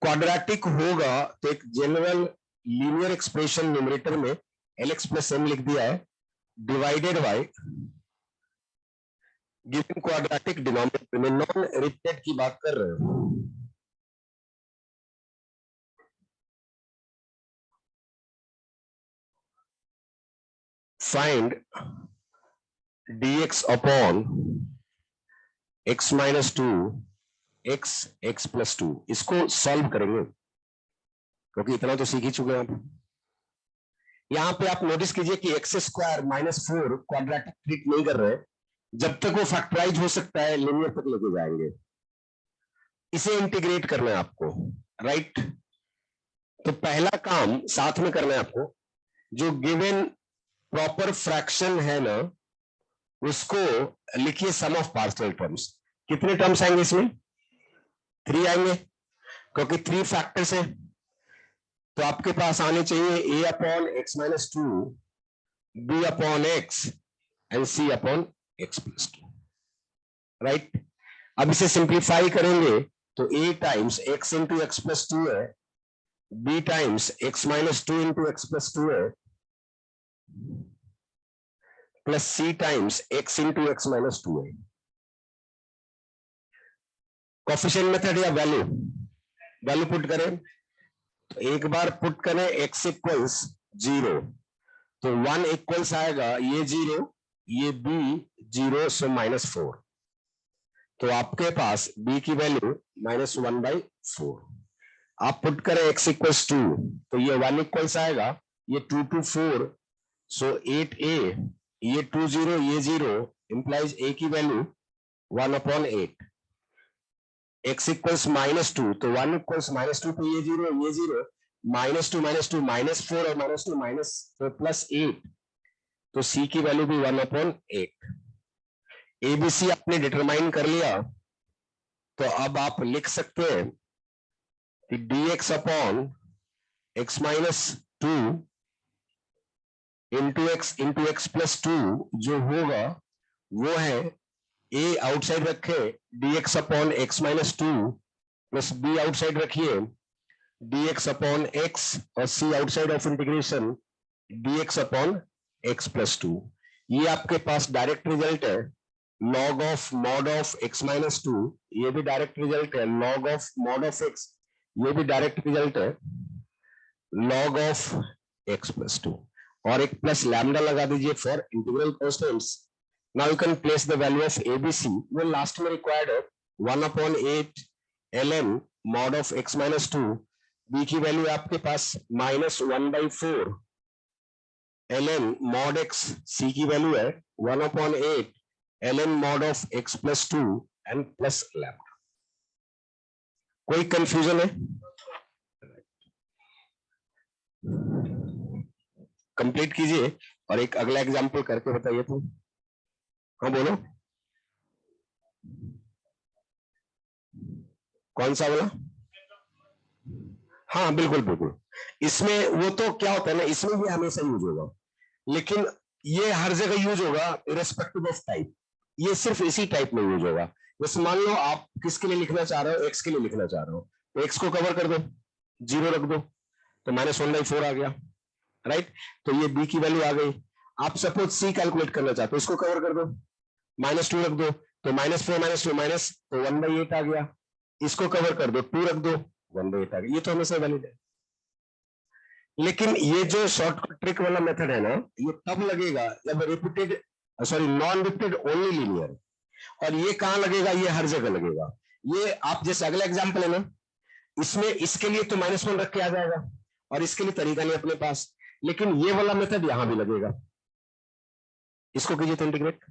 [SPEAKER 1] क्वाड्रेटिक होगा तो एक जनरल लीनियर एक्सप्रेशन न्यूमरेटर में एलएक्स प्लस एम लिख दिया है, divided by given quadratic denominator में नॉन रिपीटेड की बात कर रहे हो। Find dx upon x minus two x plus two, इसको सॉल्व करेंगे क्योंकि इतना तो सीख ही चुके हैं आप। यहां पे आप नोटिस कीजिए कि x square minus four quadratic treat नहीं कर रहे, जब तक वो फैक्टराइज हो सकता है लिनियर तक लेके जाएंगे। इसे इंटीग्रेट करना है आपको, राइट? तो पहला काम साथ में करना है आपको, जो गिवन प्रॉपर फ्रैक्शन है ना, उसको लिखिए सम ऑफ पार्शियल टर्म्स। कितने टर्म्स आएंगे इसमें? 3 आएंगे, क्योंकि 3 फैक्टर्स है, तो आपके पास आने चाहिए a upon x minus two, b upon X and c upon X plus two, right? अब इसे सिंप्लीफाई करेंगे तो a times x into X plus two है, b times x minus two into X plus two है, plus c times x into X minus two है। Coefficient method या value, value put करें तो एक बार पुट करें x इक्वल्स 0, तो 1 इक्वल्स आएगा ये 0, ये b 0, सो -4, तो आपके पास b की वैल्यू -1/4। आप पुट करें x इक्वल्स 2, तो ये 1 इक्वल्स आएगा, ये 2 to 4, सो 8a, ये 2 0, ये 0, इंप्लाइज a की वैल्यू 1/8। x इक्वल्स -2, तो 1 इक्वल्स -2, तो ये 0, ये 0, -2 -4 और -2 +8, तो c की वैल्यू भी 1/8। एबीसी आपने डिटरमाइन कर लिया, तो अब आप लिख सकते हैं कि dx upon x minus two into X plus to जो होगा वो है a आउटसाइड रखे dx upon x minus two plus b outside रखिए dx अपॉन x और c outside of integration dx upon x plus two. ये आपके पास direct result है, log of mod of x minus two, ये भी direct result है, log of mod of x, ये भी डायरेक्ट रिजल्ट है, log of x plus two, और एक प्लस लैम्डा लगा दीजिए for integral constants. Now you can place the value of ABC. वो लास्ट में रिक्वायर्ड है 1/8 ln mod of x minus 2, b की वैल्यू आपके पास -1/4 ln mod x, c की वैल्यू है 1/8 ln mod of x plus 2 and plus lambda. कोई confusion है? Complete कीजिए और एक अगला एग्जांपल करके बताइए तो। हाँ बोलो, कौन सा वाला? हाँ बिल्कुल बिल्कुल, इसमें वो तो क्या होता है ना, इसमें भी हमेशा यूज होगा, लेकिन ये हर जगह यूज होगा इरेस्पेक्टिव ऑफ टाइप, ये सिर्फ इसी टाइप में यूज होगा। जैसे मान लो आप किसके लिए लिखना चाह रहे हो, एक्स के लिए लिखना चाह रहे हो, तो एक्स को कवर कर दो, जीरो रख दो, तो -1/4 आ गया, राइट। तो ये बी की वैल्यू आ गई। आप सपोज सी कैलकुलेट करना चाहते हो, इसको कवर कर दो, -2 रख दो, तो -4 - 2 माइनस, तो 1/8 आ गया। इसको कवर कर दो, 2 रख दो, 1/8 आ गया। ये तो हमेशा वैलिड है। लेकिन ये जो शॉर्टकट ट्रिक वाला मेथड है ना, ये तब लगेगा जब repeated, sorry, non repeated only linear. और ये कहां लगेगा, ये हर जगह लगेगा। ये आप जैसे अगला एग्जांपल है ना, इसमें इसके लिए तो -1 रख के आ जाएगा, और इसके लिए तरीका नहीं अपने पास, लेकिन ये वाला मेथड यहां भी लगेगा। इसको कीजिए तो इंटीग्रेट।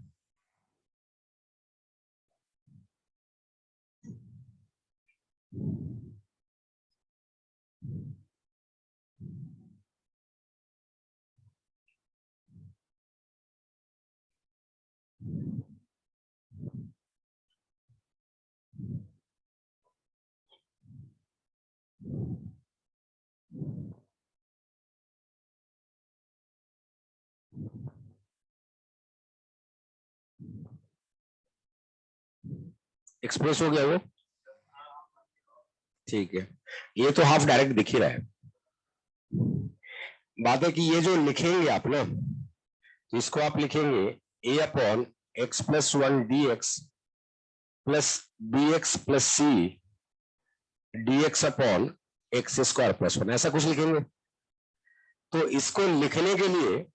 [SPEAKER 1] एक्सप्रेस हो गया वो, ठीक है। ये तो हाफ डायरेक्ट दिख ही रहा है। बात है कि ये जो लिखेंगे आप ना, तो इसको आप लिखेंगे a/x+1 dx plus bx+c dx/x²+1, ऐसा कुछ लिखेंगे। तो इसको लिखने के लिए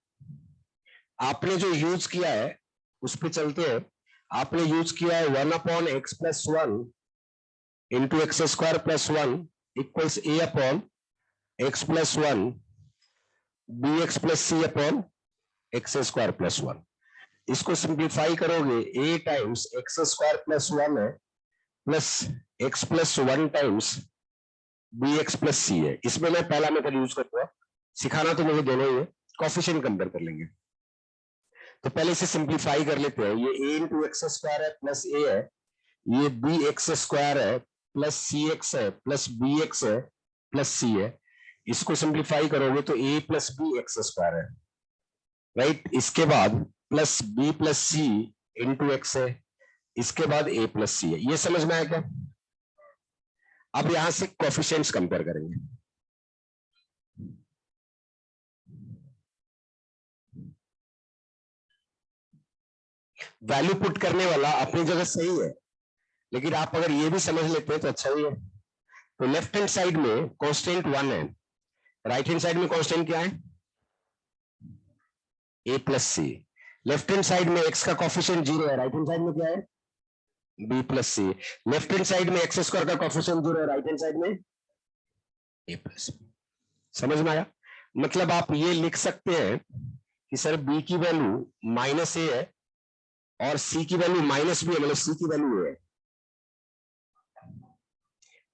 [SPEAKER 1] आपने जो यूज किया है उस पर चलते हैं। आपने यूज किया है 1/x+1 × x² + 1 = a/x+1 bx+c/x²+1। इसको सिंप्लीफाई करोगे, a टाइम्स x² + 1 है, प्लस x+1 टाइम्स bx+c है। इसमें मैं पहला मेथड यूज करूंगा, सिखाना तो मुझे दोनों ही है, कोफिशिएंट कंपेयर कर लेंगे। तो पहले इसे सिंप्लीफाई कर लेते हैं। ये a × x² है प्लस a है, ये bx² है प्लस cx है प्लस bx है प्लस c है। इसको सिंप्लीफाई करोगे तो a प्लस b x² है, राइट। इसके बाद plus b plus c into x है, इसके बाद a प्लस c है। ये समझ में आया क्या? अब यहां से कोफिशिएंट्स कंपेयर करेंगे। वैल्यू पुट करने वाला अपनी जगह सही है, लेकिन आप अगर ये भी समझ लेते हैं तो अच्छा ही है। तो लेफ्ट हैंड साइड में कांस्टेंट 1 है, राइट हैंड साइड में कांस्टेंट क्या है, a plus C. Left hand side में x का कॉफिशिएंट 0 है, राइट हैंड साइड में क्या है, b plus C. Left hand side में x² का कॉफिशिएंट 0 है, राइट हैंड साइड में a प्लस। समझ में आया? मतलब आप ये लिख सकते हैं कि सर b की वैल्यू -a है और c की वैल्यू -b है, मतलब c की वैल्यू है।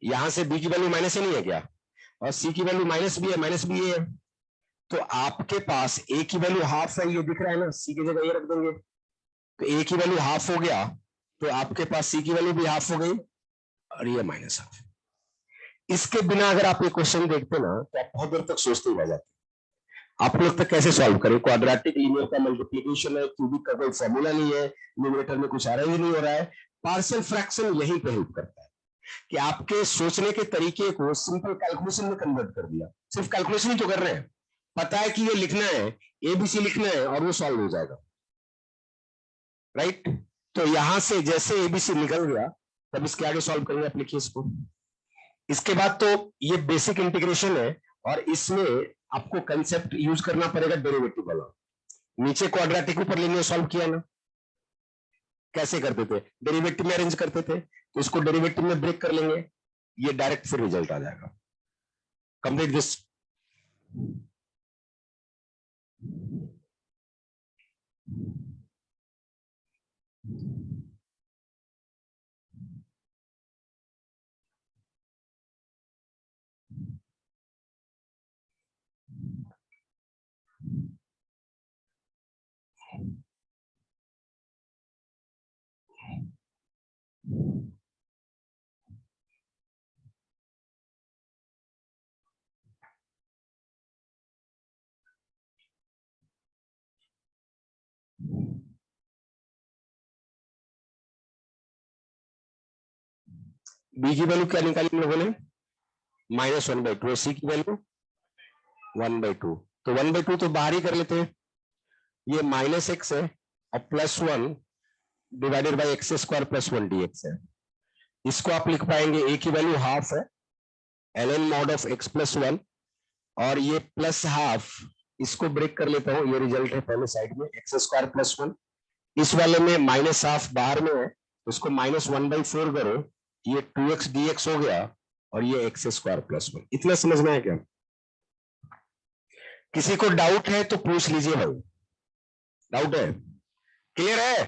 [SPEAKER 1] यहां से b की वैल्यू -a नहीं है क्या, और c की वैल्यू -b है, -b है। तो आपके पास a की वैल्यू हाफ है, ये दिख रहा है ना, c की जगह ये रख देंगे, तो a की वैल्यू हाफ हो गया, तो आपके पास c की वैल्यू भी हाफ हो गई, और ये -हाफ। इसके बिना अगर आप ये क्वेश्चन देखते ना, तो आप बहुत देर तक सोचते ही रह जाते। आप लोग तक कैसे सॉल्व करें, क्वाड्रेटिक लीनियर का मल्टीप्लीकेशन है, क्यूबिक का कोई फॉर्मूला नहीं है, न्यूमरेटर में कुछ आ ही नहीं हो रहा है। पार्शियल फ्रैक्शन यहीं पे हेल्प करता है कि आपके सोचने के तरीके को सिंपल कैलकुलेशन में कन्वर्ट कर दिया। सिर्फ कैलकुलेशन ही तो कर रहे हैं, पता है कि ये लिखना है, एबीसी लिखना है, और वो सॉल्व हो जाएगा, राइट। तो यहां से जैसे एबीसी निकल गया, तब इसके आगे सॉल्व करेंगे, आप लिखिए इसको। इसके बाद तो ये बेसिक इंटीग्रेशन है, और इसमें आपको कंसेप्ट यूज करना पड़ेगा डेरिवेटिव वाला। नीचे क्वाड्रेटिक, ऊपर लीनियर सॉल्व किया ना, कैसे करते थे, डेरिवेटिव में अरेंज करते थे, तो इसको डेरिवेटिव में ब्रेक कर लेंगे, ये डायरेक्ट फिर रिजल्ट आ जाएगा। Complete this. बी की वैल्यू क्या निकाली हम लोगों ने, -1/2, सी की वैल्यू 1/2, तो 1/2 तो बाहर ही कर लेते हैं, ये -x है और +1 डिवाइडेड बाई x² + 1 dx है। इसको आप लिख पाएंगे, a की वैल्यू हाफ है, ln mod ऑफ x+1, और ये +½ इसको ब्रेक कर लेता हूं, ये रिजल्ट है पहले साइड में x² + 1, इस वाले में -½ बाहर में है, इसको -1/4 करो, ये 2x dx हो गया और ये x² + 1। इतना समझना है क्या? किसी को डाउट है तो पूछ लीजिए भाई, डाउट है, क्लियर है?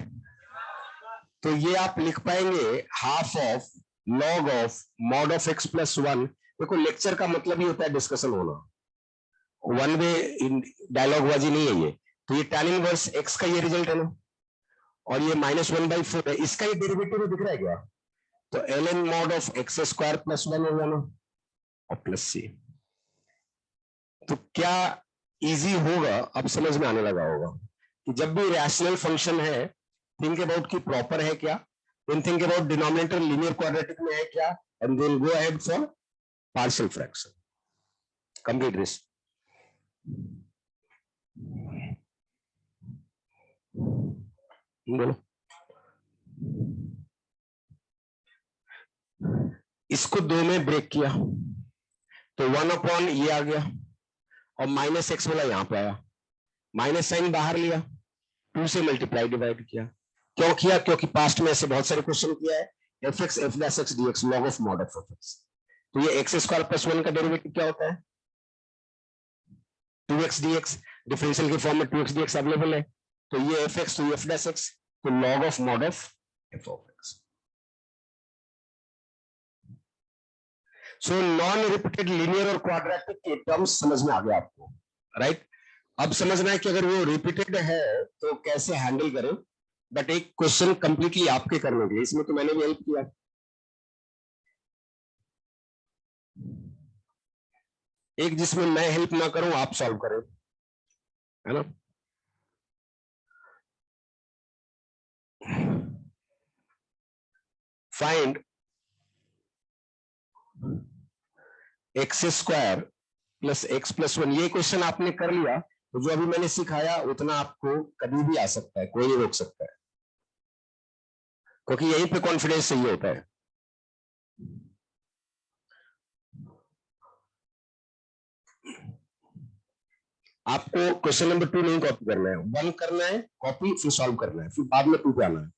[SPEAKER 1] तो ये आप लिख पाएंगे half of log of mod of x+1। देखो लेक्चर का मतलब ही होता है डिस्कशन होना, वन वे डायलॉग बाजी नहीं है ये। तो ये tan इनवर्स x का ये रिजल्ट है ना, और ये -1/4 है, इसका ये डेरिवेटिव दिख रहा है क्या? तो ln mod ऑफ x² + 1 होगा ना, और प्लस सी। तो क्या इजी होगा, अब समझ में आने लगा होगा कि जब भी रैशनल फंक्शन है, थिंक अबाउट की प्रॉपर है क्या, then think about denominator linear quadratic में है क्या, and then go ahead for partial fraction, complete this. बोलो, इसको 2 में ब्रेक किया तो 1/, ये आ गया, और -x वाला यहां पे आया, माइनस साइन बाहर लिया, 2 से मल्टीप्लाई डिवाइड किया। क्यों किया? क्योंकि पास्ट में ऐसे बहुत सारे क्वेश्चन किया है, fx f' dx log of mod of fx। तो ये x² + 1 का डेरिवेटिव क्या होता है? 2x dx, डिफरेंशियल के फॉर्म में 2x dx अवेलेबल है, तो ये fx, तो ये f', तो log of mod of f of x। So non repeated linear और क्वाड्रेटिक के टर्म्स समझ में आ गया आपको, राइट? अब समझना है कि अगर वो रिपीटेड है तो कैसे हैंडल करें, बट एक क्वेश्चन कंप्लीटली आपके करने के लिए, इसमें तो मैंने भी हेल्प किया, एक जिसमें मैं हेल्प ना करूं आप सॉल्व करें, है ना? फाइंड x² + x+1, ये क्वेश्चन आपने कर लिया, तो जो अभी मैंने सिखाया उतना आपको कभी भी आ सकता है, कोई नहीं रोक सकता है, क्योंकि यहीं पे कॉन्फिडेंस चाहिए होता है। आपको क्वेश्चन नंबर 2 नहीं कॉपी करना है, 1 करना है कॉपी, फिर सॉल्व करना है, फिर बाद में 2 पे आना है।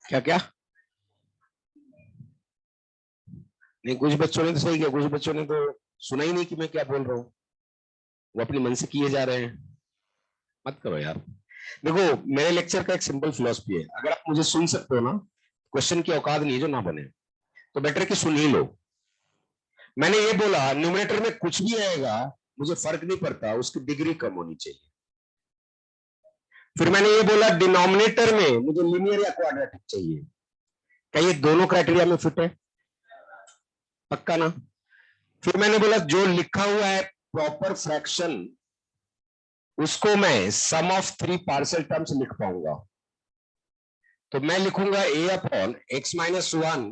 [SPEAKER 1] क्या क्या? नहीं, कुछ बच्चों ने तो सही किया, कुछ बच्चों ने तो सुना ही नहीं कि मैं क्या बोल रहा हूँ, वो अपने मन से किए जा रहे हैं। मत करो यार। देखो, मेरे लेक्चर का एक सिंपल फिलॉसफी है, अगर आप मुझे सुन सकते हो ना, क्वेश्चन की औकात नहीं है जो ना बने, तो बेटर कि सुन ही लो। मैंने ये बोला न्यूमरेटर में कुछ भी आएगा मुझे फर्क नहीं पड़ता, उसकी डिग्री कम होनी चाहिए। फिर मैंने ये बोला डिनोमिनेटर में मुझे लीनियर या क्वाड्रेटिक चाहिए, क्या ये दोनों क्राइटेरिया में फिट है? पक्का ना? फिर मैंने बोला जो लिखा हुआ है प्रॉपर फ्रैक्शन, उसको मैं सम ऑफ 3 पार्शियल टर्म्स लिख पाऊंगा। तो मैं लिखूंगा a upon x minus 1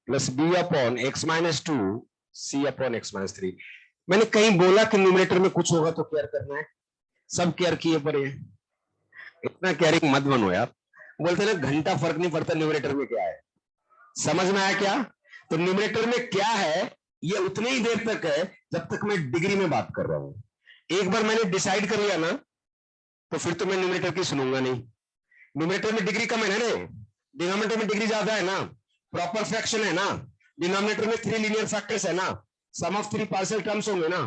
[SPEAKER 1] plus b upon x minus 2 c upon x minus 3। मैंने कहीं बोला कि न्यूमरेटर में कुछ होगा तो केयर करना है, सब केयर किए पड़े हैं। इतना केयरिंग मत बनो यार। बोलते ना घंटा फर्क नहीं पड़ता न्यूमरेटर में क्या है। समझ में आया क्या? तो न्यूमरेटर में क्या है ये उतनी ही देर तक है जब तक मैं डिग्री में बात कर रहा हूं। एक बार मैंने डिसाइड कर लिया ना तो फिर तो मैं न्यूमरेटर की सुनूंगा नहीं। न्यूमरेटर में डिग्री कम है ना रे, डिनोमिनेटर में डिग्री ज्यादा है ना, प्रॉपर फ्रैक्शन है ना, डिनोमिनेटर में 3 लीनियर फैक्टर्स है ना, सम ऑफ 3 पार्शियल टर्म्स होंगे ना।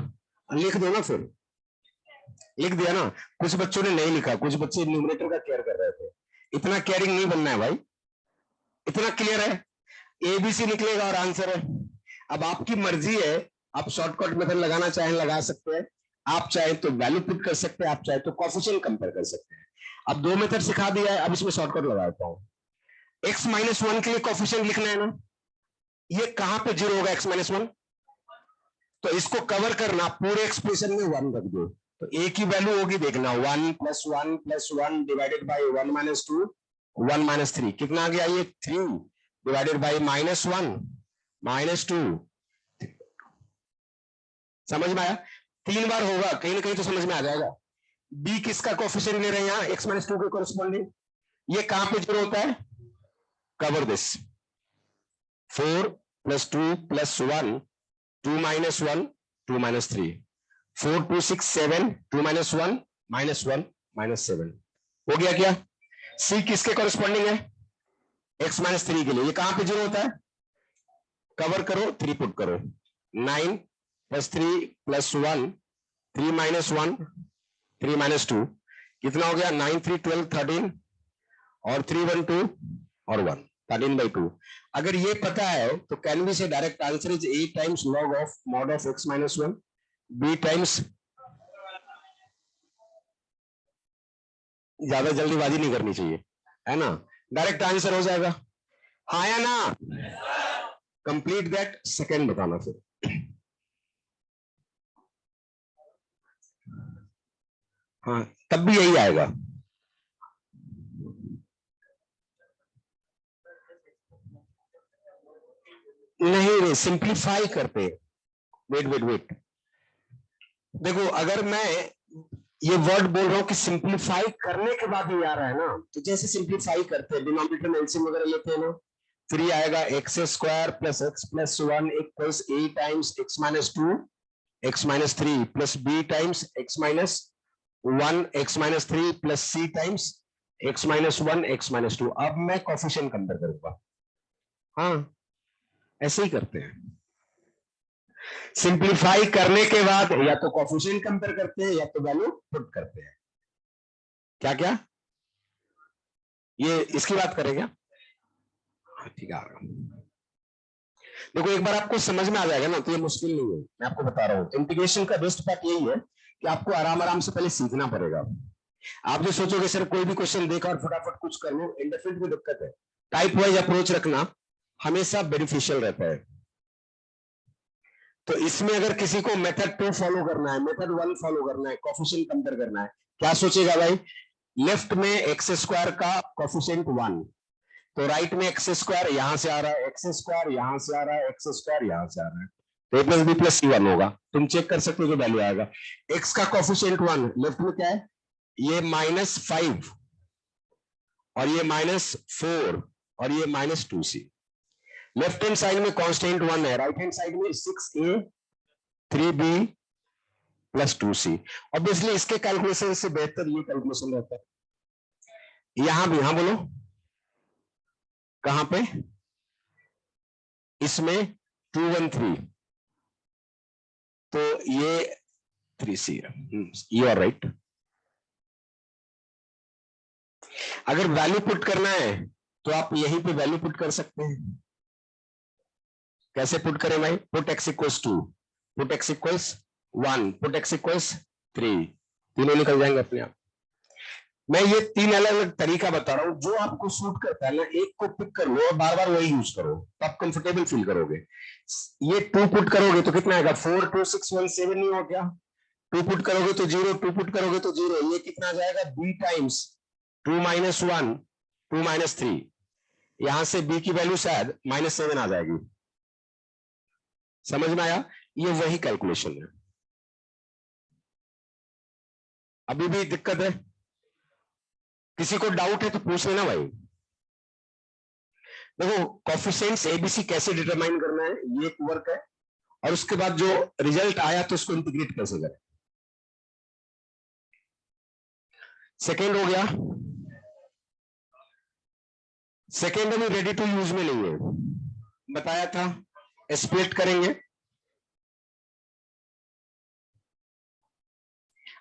[SPEAKER 1] लिख दो ना, फिर लिख दिया ना। कुछ बच्चों ने नहीं लिखा, कुछ बच्चे न्यूमरेटर का केयर कर रहे थे। इतना केयरिंग नहीं बनना है भाई, इतना क्लियर है। एबीसी निकलेगा और आंसर है। अब आपकी मर्जी है, आप शॉर्टकट मेथड लगाना चाहें लगा सकते हैं, आप चाहे तो वैल्यू पुट कर सकते हैं, आप चाहे तो कोफिशिएंट कंपेयर कर सकते हैं। अब 2 मेथड सिखा दिया है, अब इसमें शॉर्टकट लगाता हूं। x माइनस 1 के लिए कोफिशिएंट लिखना है ना, ये कहां पे 0 होगा x माइनस 1? तो इसको कवर करना, पूरे एक्सप्रेशन में 1 रख दो, तो a की वैल्यू होगी देखना 1 plus 1 plus 1 divided by 1 minus 2 1 minus 3। कितना आ गया ये? 3 डिवाइडेड बाई माइनस 1 माइनस 2। समझ में आया? 3 बार होगा, कहीं ना कहीं तो समझ में आ जाएगा। b किसका कोफिशिएंट ले रहे हैं यहां? x माइनस 2 के कोरिस्पॉन्डिंग। ये कहां पे 0 होता है? Cover this 4 plus 2 plus 1 2 minus 1 2 minus 3 4 2 6 7 2 minus 1 minus 1 minus 7। हो गया क्या? c किसके कोरिस्पॉन्डिंग है? x माइनस 3 के लिए। ये कहां पे 0 होता है? कवर करो, 3 पुट करो। 9 प्लस 3 प्लस 1 3 माइनस 1 3 माइनस 2। कितना हो गया? 9 3 12 13 और 3 1 2 और 1 13/2। अगर ये पता है तो कैन वी से direct answer is a times log of mod of x minus 1 b times. ज्यादा जल्दीबाजी नहीं करनी चाहिए, है ना? डायरेक्ट आंसर हो जाएगा, हाँ या ना? कंप्लीट दैट, सेकेंड बताना फिर। हाँ, तब भी यही आएगा। नहीं रे, सिंप्लीफाई करते। वेट वेट वेट, देखो अगर मैं ये वर्ड बोल रहा हूं कि सिंप्लीफाई करने के बाद ही आ रहा है ना, तो जैसे सिंप्लीफाई करते हैं डिनोमिनेटर में एलसीएम वगैरह लेते हैं ना, फिर ये आएगा x square plus x plus 1 equals a times x minus 2 x minus 3 plus b times x minus 1 x minus 3 plus c times x minus 1 x minus 2। अब मैं कोफिशिएंट कंपेयर करूंगा। हाँ, ऐसे ही करते हैं। सिंप्लीफाई करने के बाद या तो कोफिशिएंट कंपेयर करते हैं या तो वैल्यू पुट करते हैं। क्या क्या? ये इसकी बात करें क्या? ठीक है, देखो एक बार आपको समझ में आ जाएगा ना तो ये मुश्किल नहीं है, मैं आपको बता रहा हूँ। इंटीग्रेशन का बेस्ट पार्ट यही है कि आपको आराम आराम से पहले सीखना पड़ेगा। आप जो सोचोगे सर कोई भी क्वेश्चन देखा और फटाफट कुछ कर लो, इंडेफिनिट में दिक्कत है। टाइप वाइज अप्रोच रखना हमेशा बेनिफिशियल रहता है। तो इसमें अगर किसी को मेथड 2 फॉलो करना है, मेथड 1 फॉलो करना है, कोफिशिएंट कंपेयर करना है, क्या सोचेगा भाई? लेफ्ट में एक्स स्क्वायर का कोफिशिएंट 1, तो राइट में एक्स स्क्वायर यहां से आ रहा है, एक्स स्क्वायर यहां से आ रहा है, एक्स स्क्वायर यहां से आ रहा है, तो ए प्लस बी प्लस सी 1 होगा। तुम चेक कर सकते हो जो वैल्यू आएगा। एक्स का कोफिशिएंट 1 लेफ्ट में क्या है? ये -5 और ये -4 और ये -2c। लेफ्ट हैंड साइड में कांस्टेंट 1 है, राइट हैंड साइड में 6a 3b plus 2c। Obviously इसके कैलकुलेशन से बेहतर ये कैलकुलेशन रहता है। यहां भी, हाँ बोलो, कहां पे? इसमें 213, तो ये 3c है। You are right. अगर वैल्यू पुट करना है तो आप यहीं पे वैल्यू पुट कर सकते हैं। कैसे पुट करें भाई? Put x equals 2, put x equals 1, put x equals 3, तीनों निकल जाएंगे अपने आप। मैं ये तीन अलग अलग तरीका बता रहा हूं, जो आपको सूट करता है ना, एक को पिक कर लो और बार बार वही यूज करो, तो आप कंफर्टेबल फील करोगे। ये 2 पुट करोगे तो कितना आएगा, 42617 नहीं हो क्या? 2 पुट करोगे तो 0, 2 पुट करोगे तो 0, ये कितना आ जाएगा, b टाइम्स 2 माइनस 1 2 माइनस 3, यहां से b की वैल्यू शायद -7 आ जाएगी। समझ में आया? ये वही कैलकुलेशन है। अभी भी दिक्कत है? किसी को डाउट है तो पूछ लेना भाई। देखो, कोफिशिएंट्स एबीसी कैसे डिटरमाइन करना है, ये एक वर्क है, और उसके बाद जो रिजल्ट आया तो उसको इंटीग्रेट कैसे करें। सेकेंड हो गया। सेकेंड अभी रेडी टू यूज में नहीं है, बताया था, स्प्लिट करेंगे।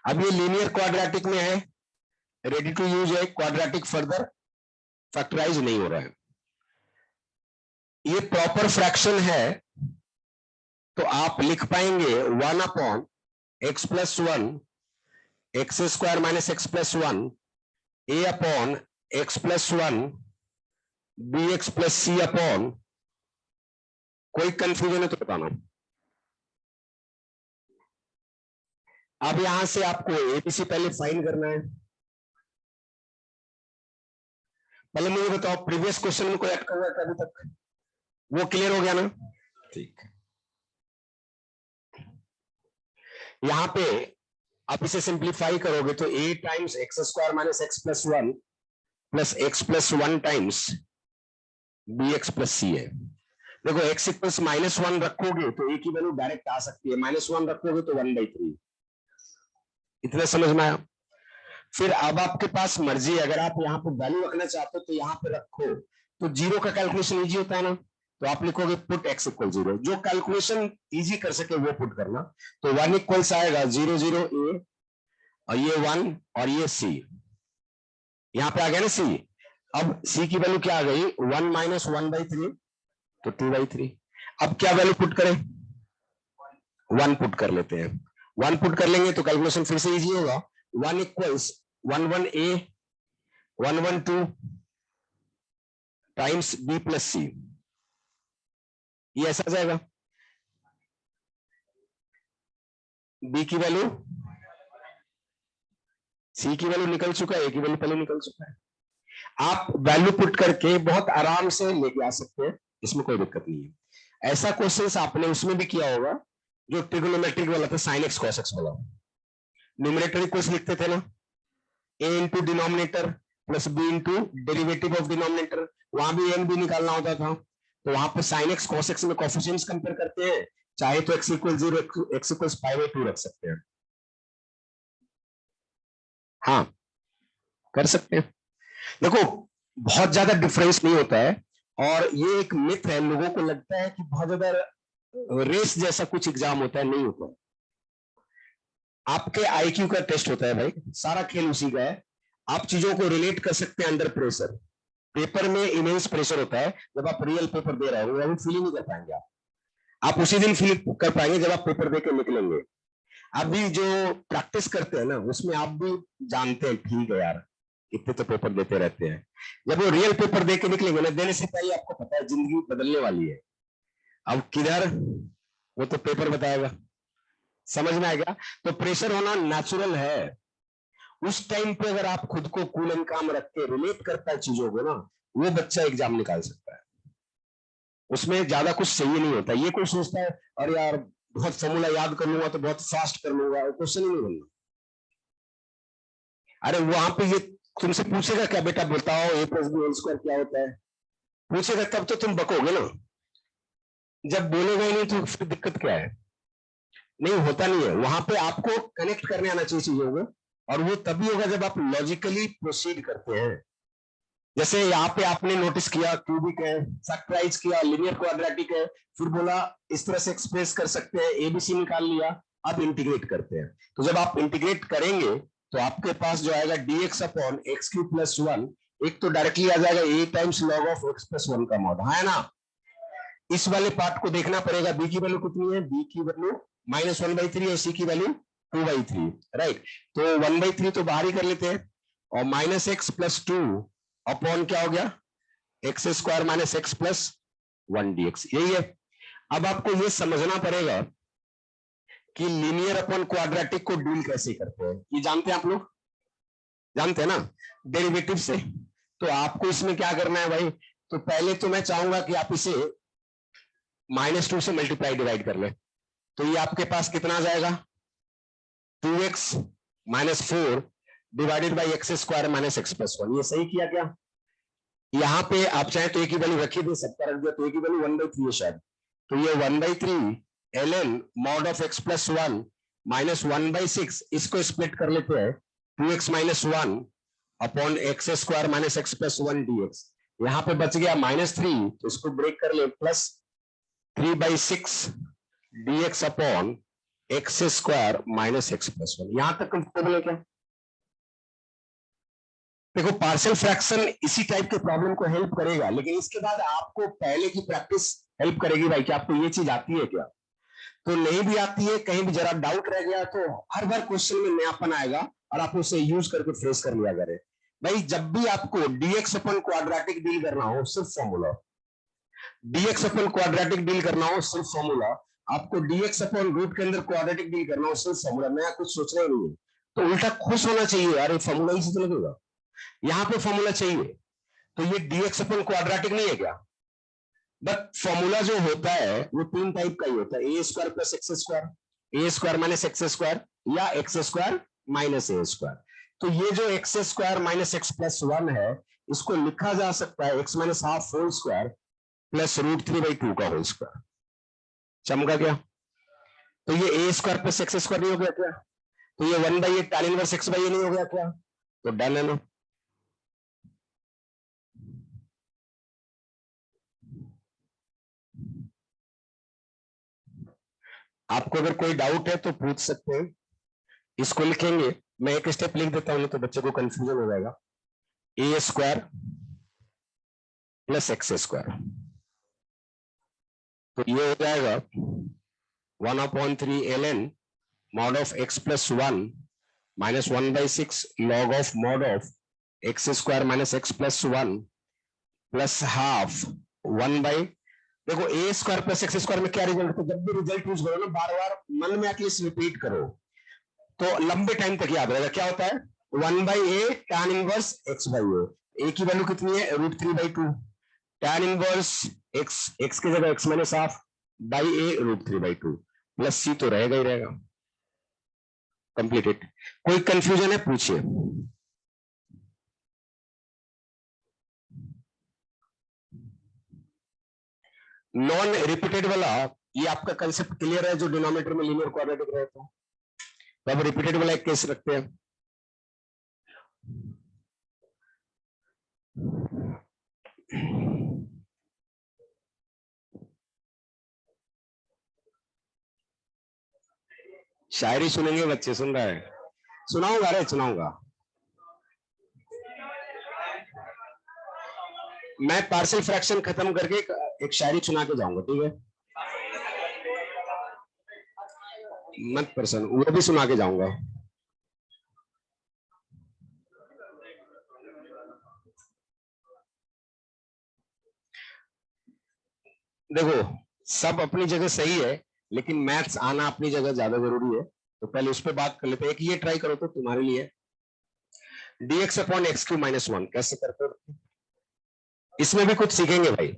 [SPEAKER 1] अब ये लीनियर क्वाड्रेटिक में है, रेडी टू यूज है, क्वाड्रेटिक फर्दर फैक्टराइज नहीं हो रहा है। ये प्रॉपर फ्रैक्शन है, तो आप लिख पाएंगे 1/x+1 x² - x+1 a/x+1 bx+c upon, कोई कंफ्यूजन है तो बताना। अब यहां से आपको एबीसी पहले फाइंड करना है। पहले मुझे बताओ, प्रीवियस क्वेश्चन में कोई अटका हुआ है अभी तक? वो क्लियर हो गया ना? ठीक। यहां पे आप इसे सिंप्लीफाई करोगे तो a times x² - x+1 plus x+1 times bx+c है। देखो, x इक्वल्स -1 रखोगे तो a की वैल्यू डायरेक्ट आ सकती है, -1 रखोगे तो 1/3। इतना समझ में आया? फिर अब आपके पास मर्जी है, अगर आप यहाँ पे वैल्यू रखना चाहते हो तो यहाँ पे रखो, तो 0 का कैलकुलेशन इजी होता है ना, तो आप लिखोगे पुट x = 0, जो कैलकुलेशन इजी कर सके वो पुट करना। तो 1 इक्वल्स आएगा 0 0 a, और ये 1 और ये c, यहाँ पे आ गया ना c। अब c की वैल्यू क्या आ गई, 1 - 1/3, तो 2/3। अब क्या वैल्यू पुट करें, 1 पुट कर लेते हैं। 1 पुट कर लेंगे तो कैलकुलेशन फिर से इजी होगा। 1 इक्वल्स 1 a 1 2 टाइम्स b+c, ये ऐसा आ जाएगा। b की वैल्यू, c की वैल्यू निकल चुका है, a की वैल्यू पहले निकल चुका है। आप वैल्यू पुट करके बहुत आराम से लेके आ सकते हैं, इसमें कोई दिक्कत नहीं है। ऐसा क्वेश्चन आपने उसमें भी किया होगा जो ट्रिगोनोमेट्रिक वाला था, sin x cos x वाला। न्यूमरेटर इक्वल्स लिखते थे ना, a into denominator plus b into derivative of denominator, वहां भी n भी निकालना होता था। तो वहां पे sin x cos x में कोफिशिएंट्स कंपेयर करते हैं, चाहे तो x = 0 x = π/2 रख सकते हैं। हाँ, कर सकते हैं। देखो, बहुत ज्यादा डिफरेंस नहीं होता है, और ये एक मिथ है, लोगों को लगता है कि बहुत ज्यादा रेस जैसा कुछ एग्जाम होता है, नहीं होता। आपके आईक्यू का टेस्ट होता है भाई, सारा खेल उसी का है। आप चीजों को रिलेट कर सकते हैं अंडर प्रेशर। पेपर में इमेंस प्रेशर होता है, जब आप रियल पेपर दे रहे हो अभी फील नहीं कर पाएंगे आप उसी दिन फील कर पाएंगे जब आप पेपर दे के निकलेंगे। अभी जो प्रैक्टिस करते हैं ना, उसमें आप भी जानते हैं, ठीक है यार, इतने तो पेपर देते रहते हैं। जब वो रियल पेपर दे के निकलेंगे ना, देने से पहले आपको पता है जिंदगी बदलने वाली है। अब किधर, वो तो पेपर बताएगा। समझ में आएगा? तो प्रेशर होना नेचुरल है। उस टाइम पे अगर आप खुद को कूल एंड काम रख के रिलेट करता है चीजों को ना, वो बच्चा एग्जाम निकाल सकता है। उसमें ज्यादा कुछ चाहिए नहीं होता। ये कोई सोचता है अरे यार बहुत फॉर्मूला याद कर लूंगा तो बहुत फास्ट कर लूंगा, क्वेश्चन ही नहीं बनना। अरे वहां पे ये तुमसे पूछेगा क्या, बेटा बताओ a+b² क्या होता है, पूछेगा तब तो तुम बकोगे ना। जब बोलेगा ही नहीं तो फिर दिक्कत क्या है? नहीं होता नहीं है। वहां पे आपको कनेक्ट करने आना चाहिए चीजों को, और वो तभी होगा जब आप लॉजिकली प्रोसीड करते हैं। जैसे यहाँ पे आपने नोटिस किया क्यूबिक है, फैक्टराइज किया, लिनियर क्वाड्रेटिक है, फिर बोला इस तरह से एक्सप्रेस कर सकते हैं, एबीसी निकाल लिया, अब इंटीग्रेट करते हैं। तो जब आप इंटीग्रेट करेंगे तो आपके पास जो आएगा dx/x³ + 1, एक तो डायरेक्टली आ जाएगा a times log of x+1 का मॉड, है ना। इस वाले पार्ट को देखना पड़ेगा, b की वैल्यू कितनी है, b की वैल्यू -1/3 और c की वैल्यू 2/3, राइट। तो 1/3 तो बाहर ही कर लेते हैं, और minus X plus two upon क्या हो गया, x square minus X plus 1 dx, यही है। अब आपको ये समझना पड़ेगा कि लीनियर अपॉन क्वाड्रेटिक को डील कैसे करते हैं, ये जानते हैं आप लोग, जानते हैं ना, डेरिवेटिव से। तो आपको इसमें क्या करना है भाई, तो पहले तो मैं चाहूंगा कि आप इसे -2 से मल्टीप्लाई डिवाइड कर ले, तो ये आपके पास कितना आ जाएगा, 2x minus 4 divided by x square minus X plus 1, ये सही किया क्या। यहां पे आप चाहे तो एक ही वैल्यू रखिए, दे सकता रख दिया, तो एक ही वैल्यू 1/3 है शायद, तो ये 1/3 ln mod of x plus 1 minus 1/6, इसको स्प्लिट कर लेते हैं, 2x minus 1 upon x square minus X plus 1 dx, यहां पे बच गया -3, तो इसको ब्रेक कर ले, plus 3/6 dx upon x square minus X plus 1, यहां तक कंफर्टेबल है क्या। देखो पार्शियल फ्रैक्शन इसी टाइप के प्रॉब्लम को हेल्प करेगा, लेकिन इसके बाद आपको पहले की प्रैक्टिस हेल्प करेगी भाई कि आपको ये चीज आती है क्या, तो नहीं भी आती है, कहीं भी जरा डाउट रह गया तो हर बार क्वेश्चन में नयापन आएगा और आप उसे यूज करके फ्रेश कर लिया करें। भाई जब भी आपको डीएक्स अपन क्वाड्रेटिक डील करना हो सिर्फ फॉर्मूला, डीएक्स अपन क्वाड्रेटिक डील करना हो सिर्फ फॉर्मूला, आपको डीएक्स अपन रूट के अंदर क्वाड्रेटिक डील करना हो सिर्फ फॉर्मूला, नया कुछ सोचना ही नहीं है। तो उल्टा खुश होना चाहिए यार, ये फॉर्मूला ही से तो लगेगा, यहाँ पे फॉर्मूला चाहिए, तो ये डीएक्स अपन क्वाड्रेटिक नहीं है क्या। बट फॉर्मूला जो होता है वो 3 टाइप का ही होता है, A square plus X square, A square minus X square, या X square minus A square. तो ये जो X square minus X plus 1 है, इसको लिखा जा सकता है X minus half whole square plus √3/2 का होल स्क्वायर, चमका क्या। तो ये A square plus X square नहीं हो गया क्या, तो ये 1/8 tan inverse X by A नहीं हो गया क्या, तो डन है ना। आपको अगर कोई डाउट है तो पूछ सकते हैं, इसको लिखेंगे, मैं एक स्टेप लिख देता हूं तो बच्चे को कंफ्यूजन हो जाएगा, ए स्क्वायर प्लस एक्स स्क्वायर, तो ये हो जाएगा 1/3 ln mod of x plus 1 minus 1/6 log of mod of x square minus X plus 1 plus half 1 देखो ए स्क्वायर प्लस एक्स स्क्वायर में क्या रिजल्ट, तो जब भी रिजल्ट यूज करो ना बार बार मन में एटलीस्ट रिपीट करो, तो लंबे टाइम तक याद रहेगा। क्या होता है, 1/a tan inverse x by a, की वैल्यू कितनी है √3/2, tan इनवर्स x, x की जगह x minus half by A √3/2, plus c तो रहेगा ही रहेगा, कंप्लीटेड। कोई कंफ्यूजन है पूछिए। नॉन रिपीटेड वाला, ये आपका कंसेप्ट क्लियर है, जो डिनोमिनेटर में लीनियर क्वाड्रेटिक रहे तो अब रिपीटेड वाला एक केस रखते हैं। शायरी सुनेंगे बच्चे, सुन रहा है, सुनाऊंगा, अरे सुनाऊंगा। मैं पार्शियल फ्रैक्शन खत्म करके एक शायरी सुना के जाऊंगा, ठीक है, मत परेशान, वो भी सुना के जाऊंगा। देखो सब अपनी जगह सही है, लेकिन मैथ्स आना अपनी जगह ज्यादा जरूरी है, तो पहले उस पर बात कर लेते हैं। एक ये ट्राई करो तो तुम्हारे लिए, dx upon x Q minus 1 कैसे करते हो, इसमें भी कुछ सीखेंगे भाई।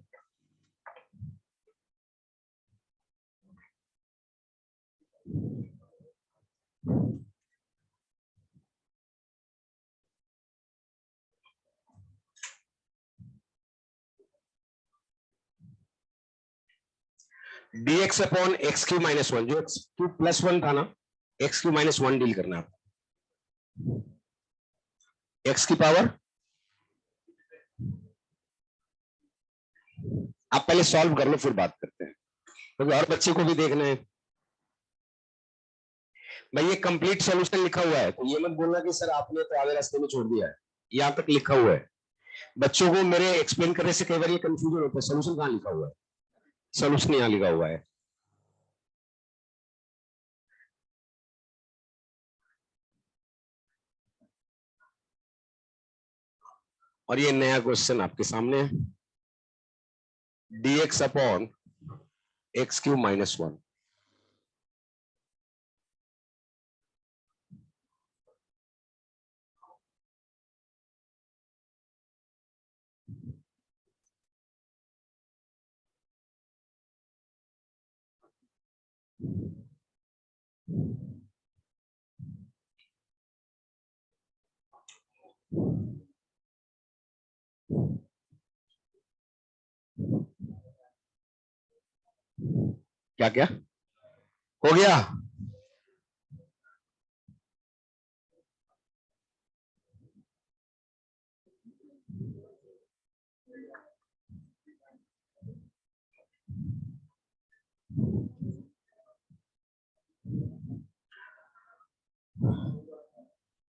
[SPEAKER 1] dx upon x Q minus 1, जो एक्स क्यू प्लस 1 था ना, एक्स क्यू माइनस 1 डील करना है, एक्स की पावर, आप पहले सॉल्व कर लो फिर बात करते हैं, क्योंकि और बच्चे को भी देखना है। भाई ये कंप्लीट सॉल्यूशन लिखा हुआ है, तो ये मत बोलना कि सर आपने तो आधे रास्ते में छोड़ दिया है, यहाँ तक लिखा हुआ है। बच्चों को मेरे एक्सप्लेन करने से कई बार ये कंफ्यूजन होता है, सोल्यूशन कहाँ लिखा हुआ है, सोल्यूशन यहाँ लिखा हुआ है। और ये नया क्वेश्चन आपके सामने है, dx upon x cube minus 1। क्या क्या हो गया?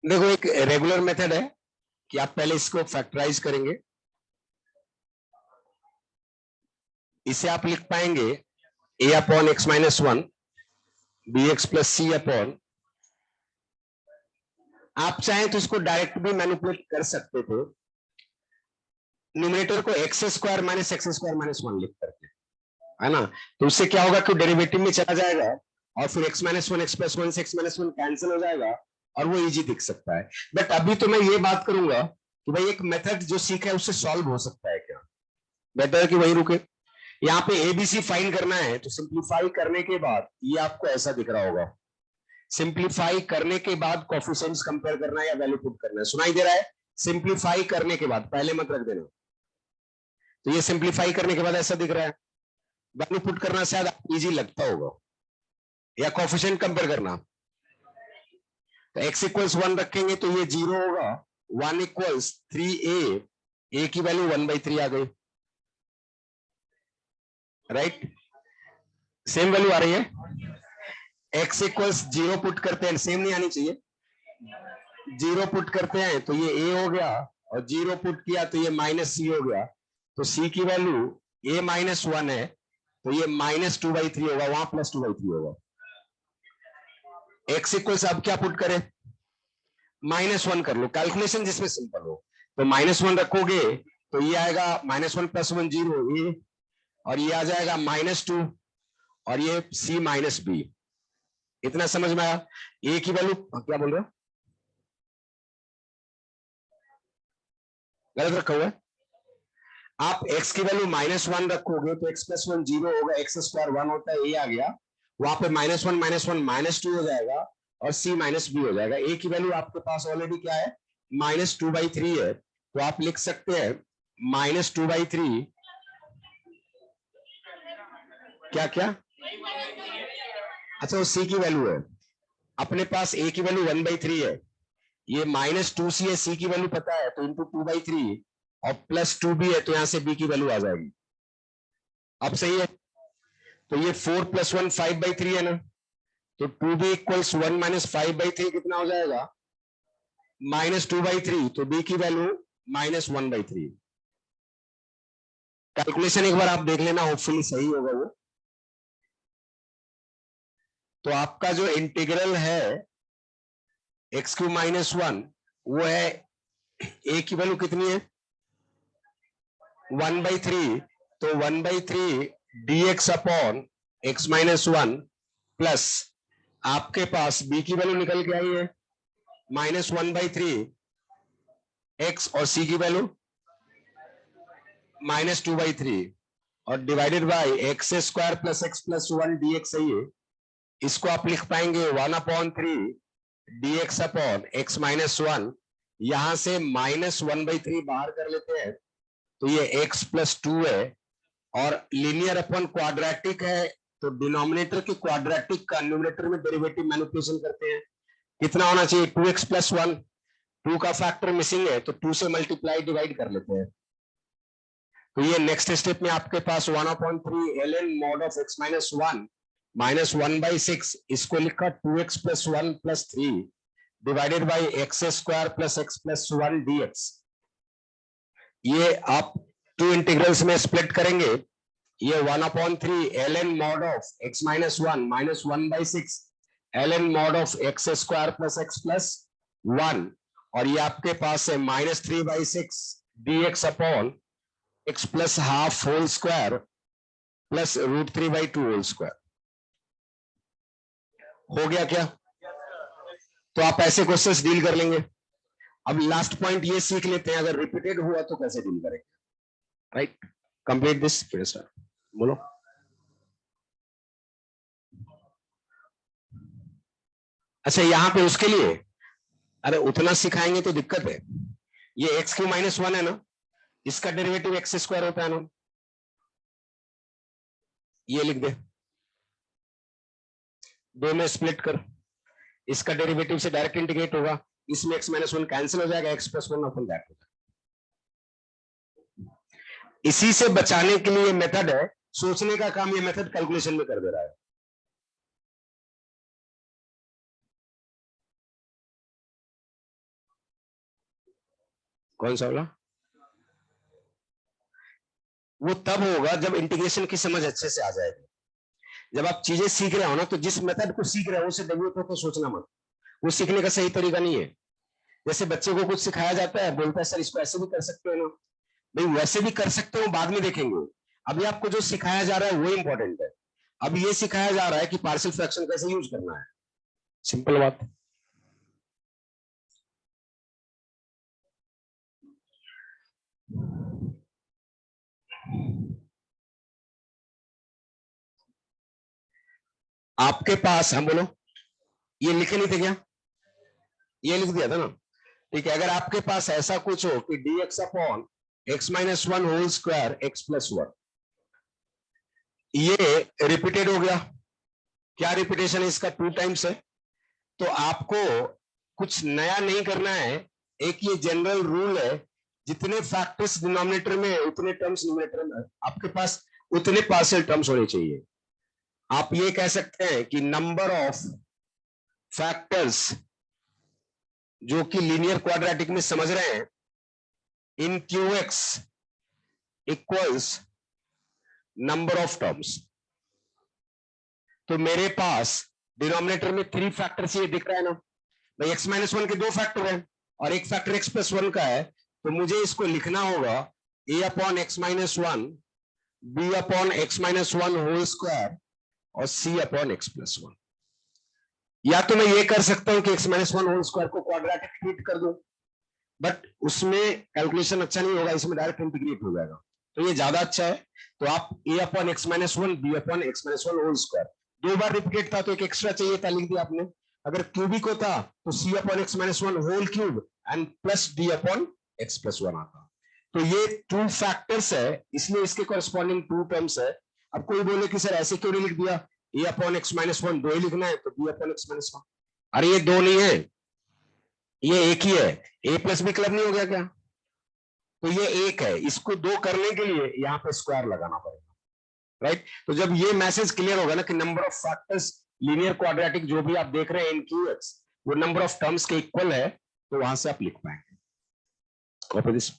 [SPEAKER 1] देखो, एक रेगुलर मेथड है कि आप पहले इसको फैक्टराइज करेंगे। इसे आप लिख पाएंगे a upon x minus 1 b x plus c upon, आप चाहें तो इसको डायरेक्ट भी मैनिपुलेट कर सकते थे, न्यूमरेटर को x square minus X square minus 1 लिख करके, है ना। तो उससे क्या होगा कि डेरिवेटिव में चला जाएगा और फिर x माइनस 1 एक्स प्लस 1 से x माइनस 1 कैंसिल हो जाएगा और वो इजी दिख सकता है। बट अभी तो मैं ये बात करूंगा कि भाई एक मेथड जो सीखा है उससे सॉल्व हो सकता है क्या, बेटर कि वही रुके। यहाँ पे एबीसी फाइंड करना है तो सिंप्लीफाई करने के बाद ये आपको ऐसा दिख रहा होगा। सिंप्लीफाई करने के बाद कोएफिशिएंट्स कंपेयर करना है या वैल्यू पुट करना है, सुनाई दे रहा है? सिंप्लीफाई करने के बाद, पहले मत रख देना। तो ये सिंप्लीफाई करने के बाद ऐसा दिख रहा है, वैल्यू पुट करना शायद इजी लगता होगा, या कोएफिशिएंट कंपेयर करना। तो x इक्वल्स 1 रखेंगे तो ये 0 होगा, 1 इक्वल्स 3a, a की वैल्यू 1/3 आ गई, राइट। सेम वैल्यू आ रही है। x इक्वल्स 0 पुट करते हैं, सेम नहीं आनी चाहिए, 0 पुट करते हैं तो ये a हो गया, और 0 पुट किया तो ये माइनस c हो गया। तो c की वैल्यू a माइनस 1 है तो ये -2/3 होगा, वहां +2/3 होगा। x इक्वल्स अब क्या पुट करें, -1 कर लो, कैलकुलेशन जिसमें सिंपल हो। तो -1 रखोगे तो ये आएगा -1 + 1 0 a, और ये आ जाएगा -2 और ये c माइनस b। इतना समझ में आया? a की वैल्यू क्या बोल रहे हो, गलत रखा हुआ है। आप x की वैल्यू -1 रखोगे तो x + 1 0 होगा, x² 1 होता है, a आ गया, वहां पे -1 -1 -2 हो जाएगा और c माइनस b हो जाएगा। a की वैल्यू आपके पास ऑलरेडी क्या है, -2/3 है, तो आप लिख सकते हैं -2/3 क्या क्या, अच्छा वो c की वैल्यू है, अपने पास a की वैल्यू 1/3 है, ये -2c है, c की वैल्यू पता है तो इंटू 2/3 और +2b है तो यहां से b की वैल्यू आ जाएगी। अब सही है, तो ये 4 + 1 5/3 है ना, तो 2b इक्वल्स 1 - 5/3 कितना हो जाएगा, -2/3, तो b की वैल्यू -1/3। कैलकुलेशन एक बार आप देख लेना, होपफुली सही होगा वो। तो आपका जो इंटीग्रल है x³ -1 वो है, a की वैल्यू कितनी है 1/3, तो 1/3 dx अपॉन x -1 प्लस आपके पास b की वैल्यू निकल के आई है -1/3 x और c की वैल्यू -2/3 और divided by x² + x + 1 dx सही है। इसको आप लिख पाएंगे 1/3 dx अपॉन x -1, यहां से -1/3 बाहर कर लेते हैं तो ये x + 2 है, और लीनियर अपॉन क्वाड्रेटिक है तो डिनोमिनेटर के क्वाड्रेटिक का न्यूमरेटर में डेरिवेटिव मैनिपुलेशन करते हैं। कितना होना चाहिए 2x + 1, 2 का फैक्टर मिसिंग है तो 2 से मल्टीप्लाई डिवाइड कर लेते हैं। तो ये नेक्स्ट स्टेप में आपके पास 1/3 ln mod of x -1 -1/6, इसको लिखा 2x + 1 + 3 divided by x² + x + 1 dx। ये आप 2 इंटीग्रल्स में स्प्लिट करेंगे, ये 1/3 ln mod of x -1 -1/6 ln mod of x² + x + 1, और ये आपके पास है -3/6 dx upon x plus half whole square plus √3/2 whole square. हो गया क्या? तो आप ऐसे क्वेश्चंस डील कर लेंगे। अब लास्ट पॉइंट ये सीख लेते हैं, अगर रिपीटेड हुआ तो कैसे डील करेंगे। राइट, कंप्लीट दिस फिर सर बोलो। अच्छा, यहां पे उसके लिए अरे उतना सिखाएंगे तो दिक्कत है। ये x³ - 1 है ना, इसका डेरिवेटिव x² होता है ना, ये लिख दे, दो में स्प्लिट कर, इसका डेरिवेटिव से डायरेक्ट इंटीग्रेट होगा, इसमें x-1 कैंसिल हो जाएगा, x+1 अपन दैट हो जाएगा। इसी से बचाने के लिए मेथड है, सोचने का काम ये मेथड कैलकुलेशन में कर दे रहा है। कौन सा वाला? वो तब होगा जब इंटीग्रेशन की समझ अच्छे से आ जाएगी। जब आप चीजें सीख रहे हो ना, तो जिस मेथड को सीख रहे हो उसे डेविएट होकर सोचना मत, वो सीखने का सही तरीका नहीं है। जैसे बच्चे को कुछ सिखाया जाता है, बोलता है सर इसको ऐसे भी कर सकते हो ना, भाई वैसे भी कर सकते हो, बाद में देखेंगे। अभी आपको जो सिखाया जा रहा है वो इंपॉर्टेंट है। अब ये सिखाया जा रहा है कि पार्शियल फ्रैक्शन कैसे यूज करना है, सिंपल बात। आपके पास, हम बोलो, ये लिखे नहीं थे क्या? ये लिख दिया था ना, ठीक है। अगर आपके पास ऐसा कुछ हो कि dx upon x-1 whole square x+1, ये रिपीटेड हो गया। क्या रिपीटेशन है इसका? 2 टाइम्स है। तो आपको कुछ नया नहीं करना है, एक ये जनरल रूल है, जितने फैक्टर्स डिनोमिनेटर में उतने टर्म्स न्यूमरेटर में, आपके पास उतने पार्शियल टर्म्स होने चाहिए। आप ये कह सकते हैं कि नंबर ऑफ फैक्टर्स जो कि लीनियर क्वाड्रेटिक में समझ रहे हैं, इन QX equals number of terms. तो मेरे पास डिनोमिनेटर में 3 फैक्टर्स ये दिख रहा है ना भाई, x-1 के 2 फैक्टर है और एक फैक्टर x+1 का है, तो मुझे इसको लिखना होगा a upon x-1, b upon x-1 whole square और c अपॉन x+1। या तो मैं ये कर सकता हूं कि x-1 होल स्क्वायर को क्वाड्रेटिक ट्रीट कर दूं, बट उसमें कैलकुलेशन अच्छा नहीं होगा, इसमें डायरेक्ट इंटीग्रेट हो जाएगा, तो ये ज्यादा अच्छा है। तो आप a upon x-1, b upon x-1 whole square, 2 बार रिपीटेड था तो एक एक्स्ट्रा चाहिए था, लिख दिया आपने। अगर क्यूबिक होता तो c upon x-1 whole cube and plus d upon x+1 आता। तो ये 2 फैक्टर्स है, इसलिए इसके कॉरेस्पॉन्डिंग 2 टर्म्स है। अब कोई बोले कि सर ऐसे क्यों नहीं लिख दिया, a अपॉन x-1 2 ही लिखना है, तो b अपॉन x-1। अरे ये 2 नहीं है, ये एक ही है, a प्लस बी क्लब नहीं हो गया क्या? तो ये एक है, इसको 2 करने के लिए यहाँ पे स्क्वायर लगाना पड़ेगा। राइट, तो जब ये मैसेज क्लियर होगा ना कि number of factors linear quadratic जो भी आप देख रहे हैं इन QX वो नंबर ऑफ टर्म्स के इक्वल है, तो वहां से आप लिख पाएंगे। Copy this.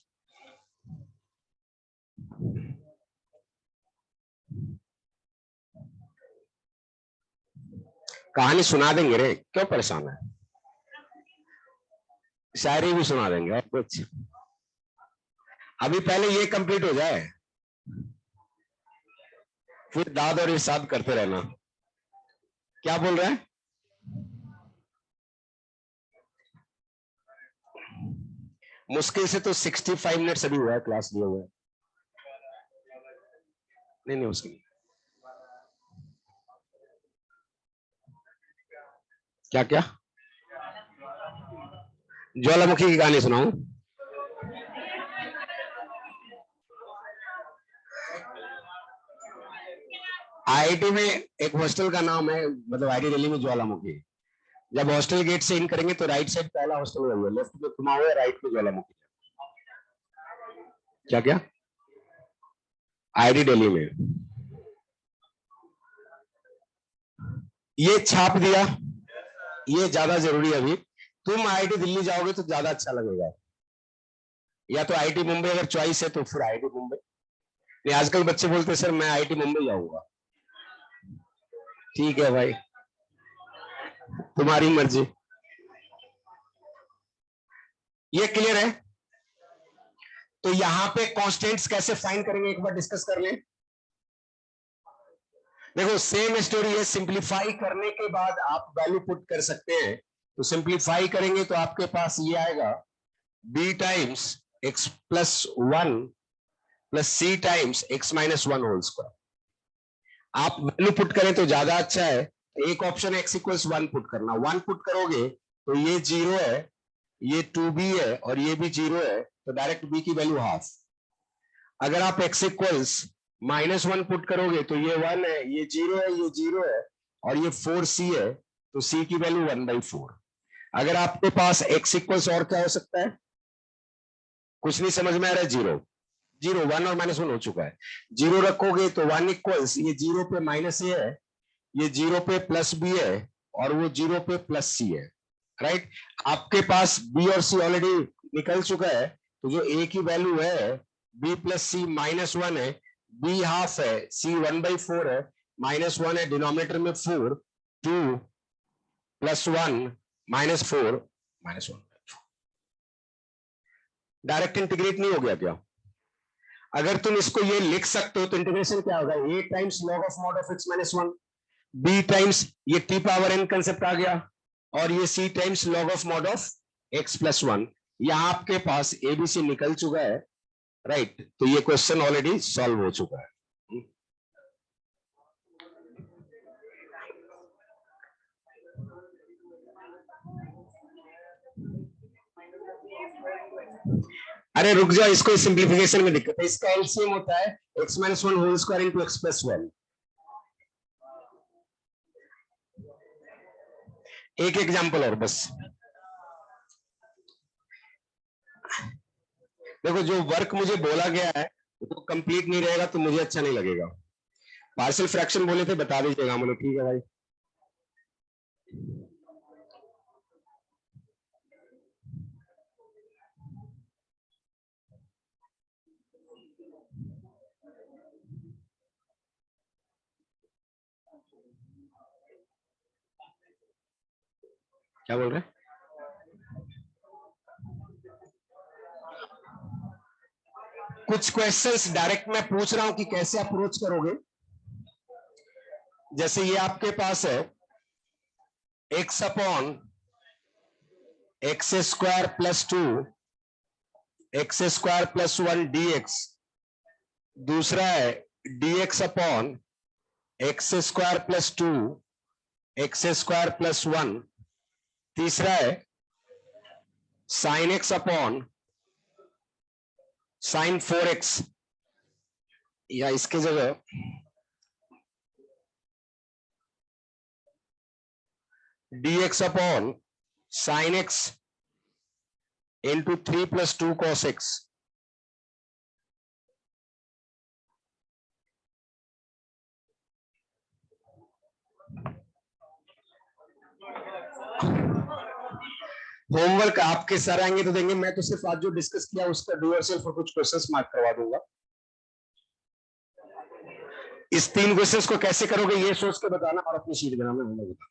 [SPEAKER 1] कहानी सुना देंगे रे, क्यों परेशान है, शायरी भी सुना देंगे और कुछ। अभी पहले ये कंप्लीट हो जाए, फिर दाद और इरशाद करते रहना। क्या बोल रहे हैं? मुश्किल से तो 65 मिनट्स अभी हुआ है क्लास लिए हुए। नहीं नहीं मुश्किल। क्या क्या? ज्वालामुखी की कहानी सुनाऊं? आईआईटी में एक हॉस्टल का नाम है, मतलब आईआईटी दिल्ली में ज्वालामुखी। जब हॉस्टल गेट से इन करेंगे तो राइट साइड पहला हॉस्टल वही है, लेफ्ट में घुमा हुआ है, राइट में ज्वालामुखी। क्या क्या? आईआईटी दिल्ली में। ये छाप दिया, ये ज्यादा जरूरी है। अभी तुम आईआईटी दिल्ली जाओगे तो ज्यादा अच्छा लगेगा, या तो आईआईटी मुंबई अगर चॉइस है तो फिर आईआईटी मुंबई। नहीं, आजकल बच्चे बोलते हैं सर मैं आईआईटी मुंबई जाऊंगा। ठीक है भाई, तुम्हारी मर्जी। ये क्लियर है? तो यहां पे कांस्टेंट्स कैसे फाइंड करेंगे एक बार डिस्कस कर लें। देखो सेम स्टोरी है, सिंप्लीफाई करने के बाद आप वैल्यू पुट कर सकते हैं। तो सिंप्लीफाई करेंगे तो आपके पास ये आएगा b times x plus 1 plus c times x minus 1 whole square. आप वैल्यू पुट करें तो ज्यादा अच्छा है। एक ऑप्शन x इक्वल्स 1 पुट करना, 1 पुट करोगे तो ये 0 है, ये 2b है और ये भी 0 है, तो डायरेक्ट b की वैल्यू हाफ। अगर आप x इक्वल्स माइनस 1 पुट करोगे तो ये 1 है, ये 0 है, ये 0 है और ये 4c है, तो c की वैल्यू 1/4। अगर आपके पास x इक्वल्स और क्या हो सकता है, कुछ नहीं समझ में आ रहा है, 0 0 1 और -1 हो चुका है, 0 रखोगे तो 1 इक्वल्स ये 0 पे माइनस ए है, ये 0 पे प्लस बी है और वो 0 पे प्लस सी है, राइट। आपके पास बी और सी ऑलरेडी निकल चुका है, तो जो ए की वैल्यू है बी प्लस सी -1 है, बी हाफ है, सी 1/4 है, -1 है, डिनोमिनेटर में 4, 2 + 1 -4 -1। डायरेक्ट इंटीग्रेट नहीं हो गया क्या? अगर तुम इसको ये लिख सकते हो तो इंटीग्रेशन क्या होगा, a times log of mod of x minus 1, b times ये t पावर n कंसेप्ट आ गया, और ये c times log of mod of x plus 1। यहां आपके पास abc निकल चुका है, राइट। तो ये क्वेश्चन ऑलरेडी सॉल्व हो चुका है। अरे रुक जाओ, इसको सिंप्लीफिकेशन में दिक्कत है, इसका एलसीएम होता है x minus 1 whole square into x plus 1। एक एग्जांपल और बस। देखो जो वर्क मुझे बोला गया है वो कंप्लीट नहीं रहेगा तो मुझे अच्छा नहीं लगेगा। पार्शियल फ्रैक्शन बोले थे, बता दीजिएगा मुझे, ठीक है भाई। क्या बोल रहे हैं? कुछ क्वेश्चंस डायरेक्ट मैं पूछ रहा हूं कि कैसे अप्रोच करोगे। जैसे ये आपके पास है x upon x square plus 2 x square plus 1 dx, दूसरा है dx upon x square plus 2 x square plus 1, तीसरा है sine x upon sine 4x, या इसके जगह dx upon sine x into 3 + 2 cos x। Homework आपके सर आएंगे तो देंगे, मैं तो सिर्फ आज जो डिस्कस किया उसका डू योरसेल्फ और कुछ क्वेश्चंस मार्क करवा दूंगा। इस 3 क्वेश्चंस को कैसे करोगे ये सोच के बताना और अपनी शीट बनाना होगा।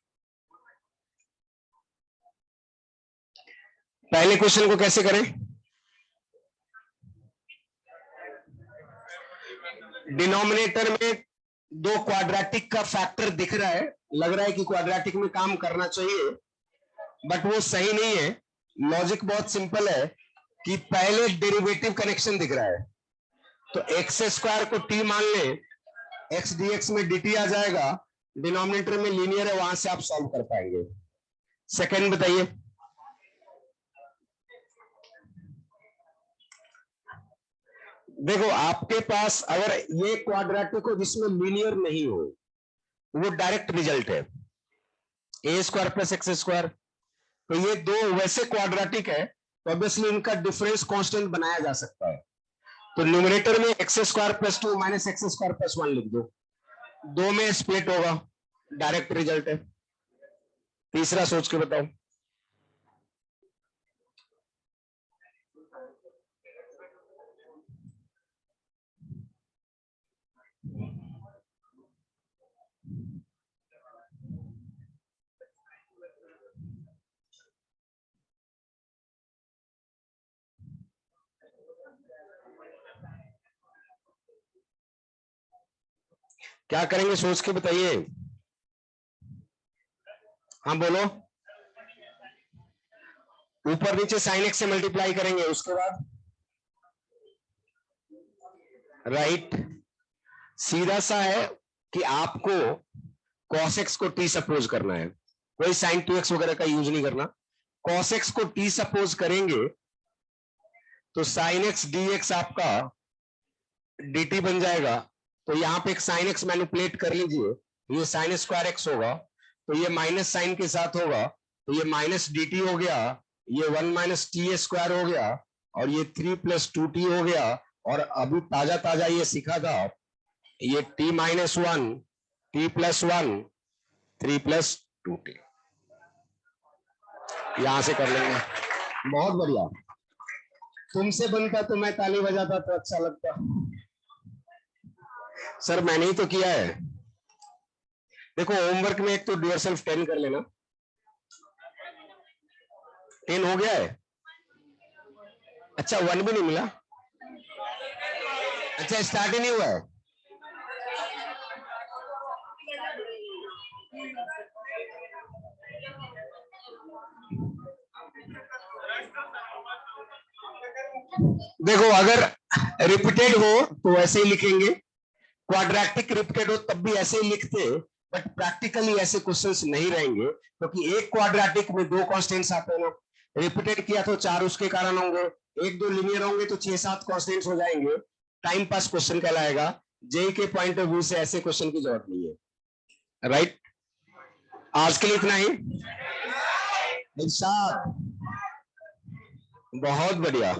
[SPEAKER 1] पहले क्वेश्चन को कैसे करें, डिनोमिनेटर में 2 क्वाड्रेटिक का फैक्टर दिख रहा है, लग रहा है कि क्वाड्रेटिक में काम करना चाहिए, बट वो सही नहीं है। लॉजिक बहुत सिंपल है कि पहले डेरिवेटिव कनेक्शन दिख रहा है, तो एक्स स्क्वायर को टी मान ले, एक्स डीएक्स में dt आ जाएगा, डिनोमिनेटर में लीनियर है, वहां से आप सॉल्व कर पाएंगे। सेकंड बताइए, देखो आपके पास अगर ये क्वाड्रेटिक हो जिसमें लीनियर नहीं हो, वो डायरेक्ट रिजल्ट है A square plus X square. तो ये दो वैसे क्वाड्रेटिक है तो ऑब्वियसली इनका डिफरेंस कांस्टेंट बनाया जा सकता है। तो न्यूमरेटर में x square plus 2 minus X square plus 1 लिख दो, दो में स्प्लिट होगा, डायरेक्ट रिजल्ट है। तीसरा सोच के बताओ। क्या करेंगे सोच के बताइए। हाँ बोलो। ऊपर नीचे साइन एक्स से मल्टीप्लाई करेंगे, उसके बाद राइट। सीधा सा है कि आपको cos x को t सपोज करना है, कोई sin 2x वगैरह का यूज नहीं करना। cos x को t सपोज करेंगे तो sin x dx आपका dt बन जाएगा। तो यहां पे एक sin x मैनिपुलेट कर लीजिए, ये sin स्क्वायर x होगा, तो ये माइनस साइन के साथ होगा, तो ये माइनस dt हो गया, ये 1 माइनस टी स्क्वायर हो गया, और ये 3 प्लस 2t हो गया। और अभी ताजा ताजा ये सीखा था, ये t minus 1, t plus 1, 3 plus 2t, यहां से कर लेंगे। बहुत बढ़िया। तुमसे बनता तो मैं ताली बजाता तो अच्छा लगता। सर मैंने ही तो किया है। देखो होमवर्क में एक तो डू योरसेल्फ 10 कर लेना। 10 हो गया है? अच्छा 1 भी नहीं मिला? अच्छा स्टार्ट ही नहीं हुआ है? देखो अगर रिपीटेड हो तो ऐसे ही लिखेंगे, क्वाड्रेटिक रिपीटेड हो तब भी ऐसे ही लिखते, बट प्रैक्टिकली ऐसे क्वेश्चंस नहीं रहेंगे, क्योंकि एक क्वाड्रेटिक में 2 कांस्टेंट्स आते हैं ना, रिपीटेड किया तो 4 उसके कारण होंगे, 1-2 लीनियर होंगे तो 6-7 कांस्टेंट्स हो जाएंगे, टाइम पास क्वेश्चन कहलाएगा। जेई के पॉइंट ऑफ व्यू से ऐसे क्वेश्चन की जरूरत नहीं है। राइट, आज के लिए इतना ही। इरशाद, बहुत बढ़िया।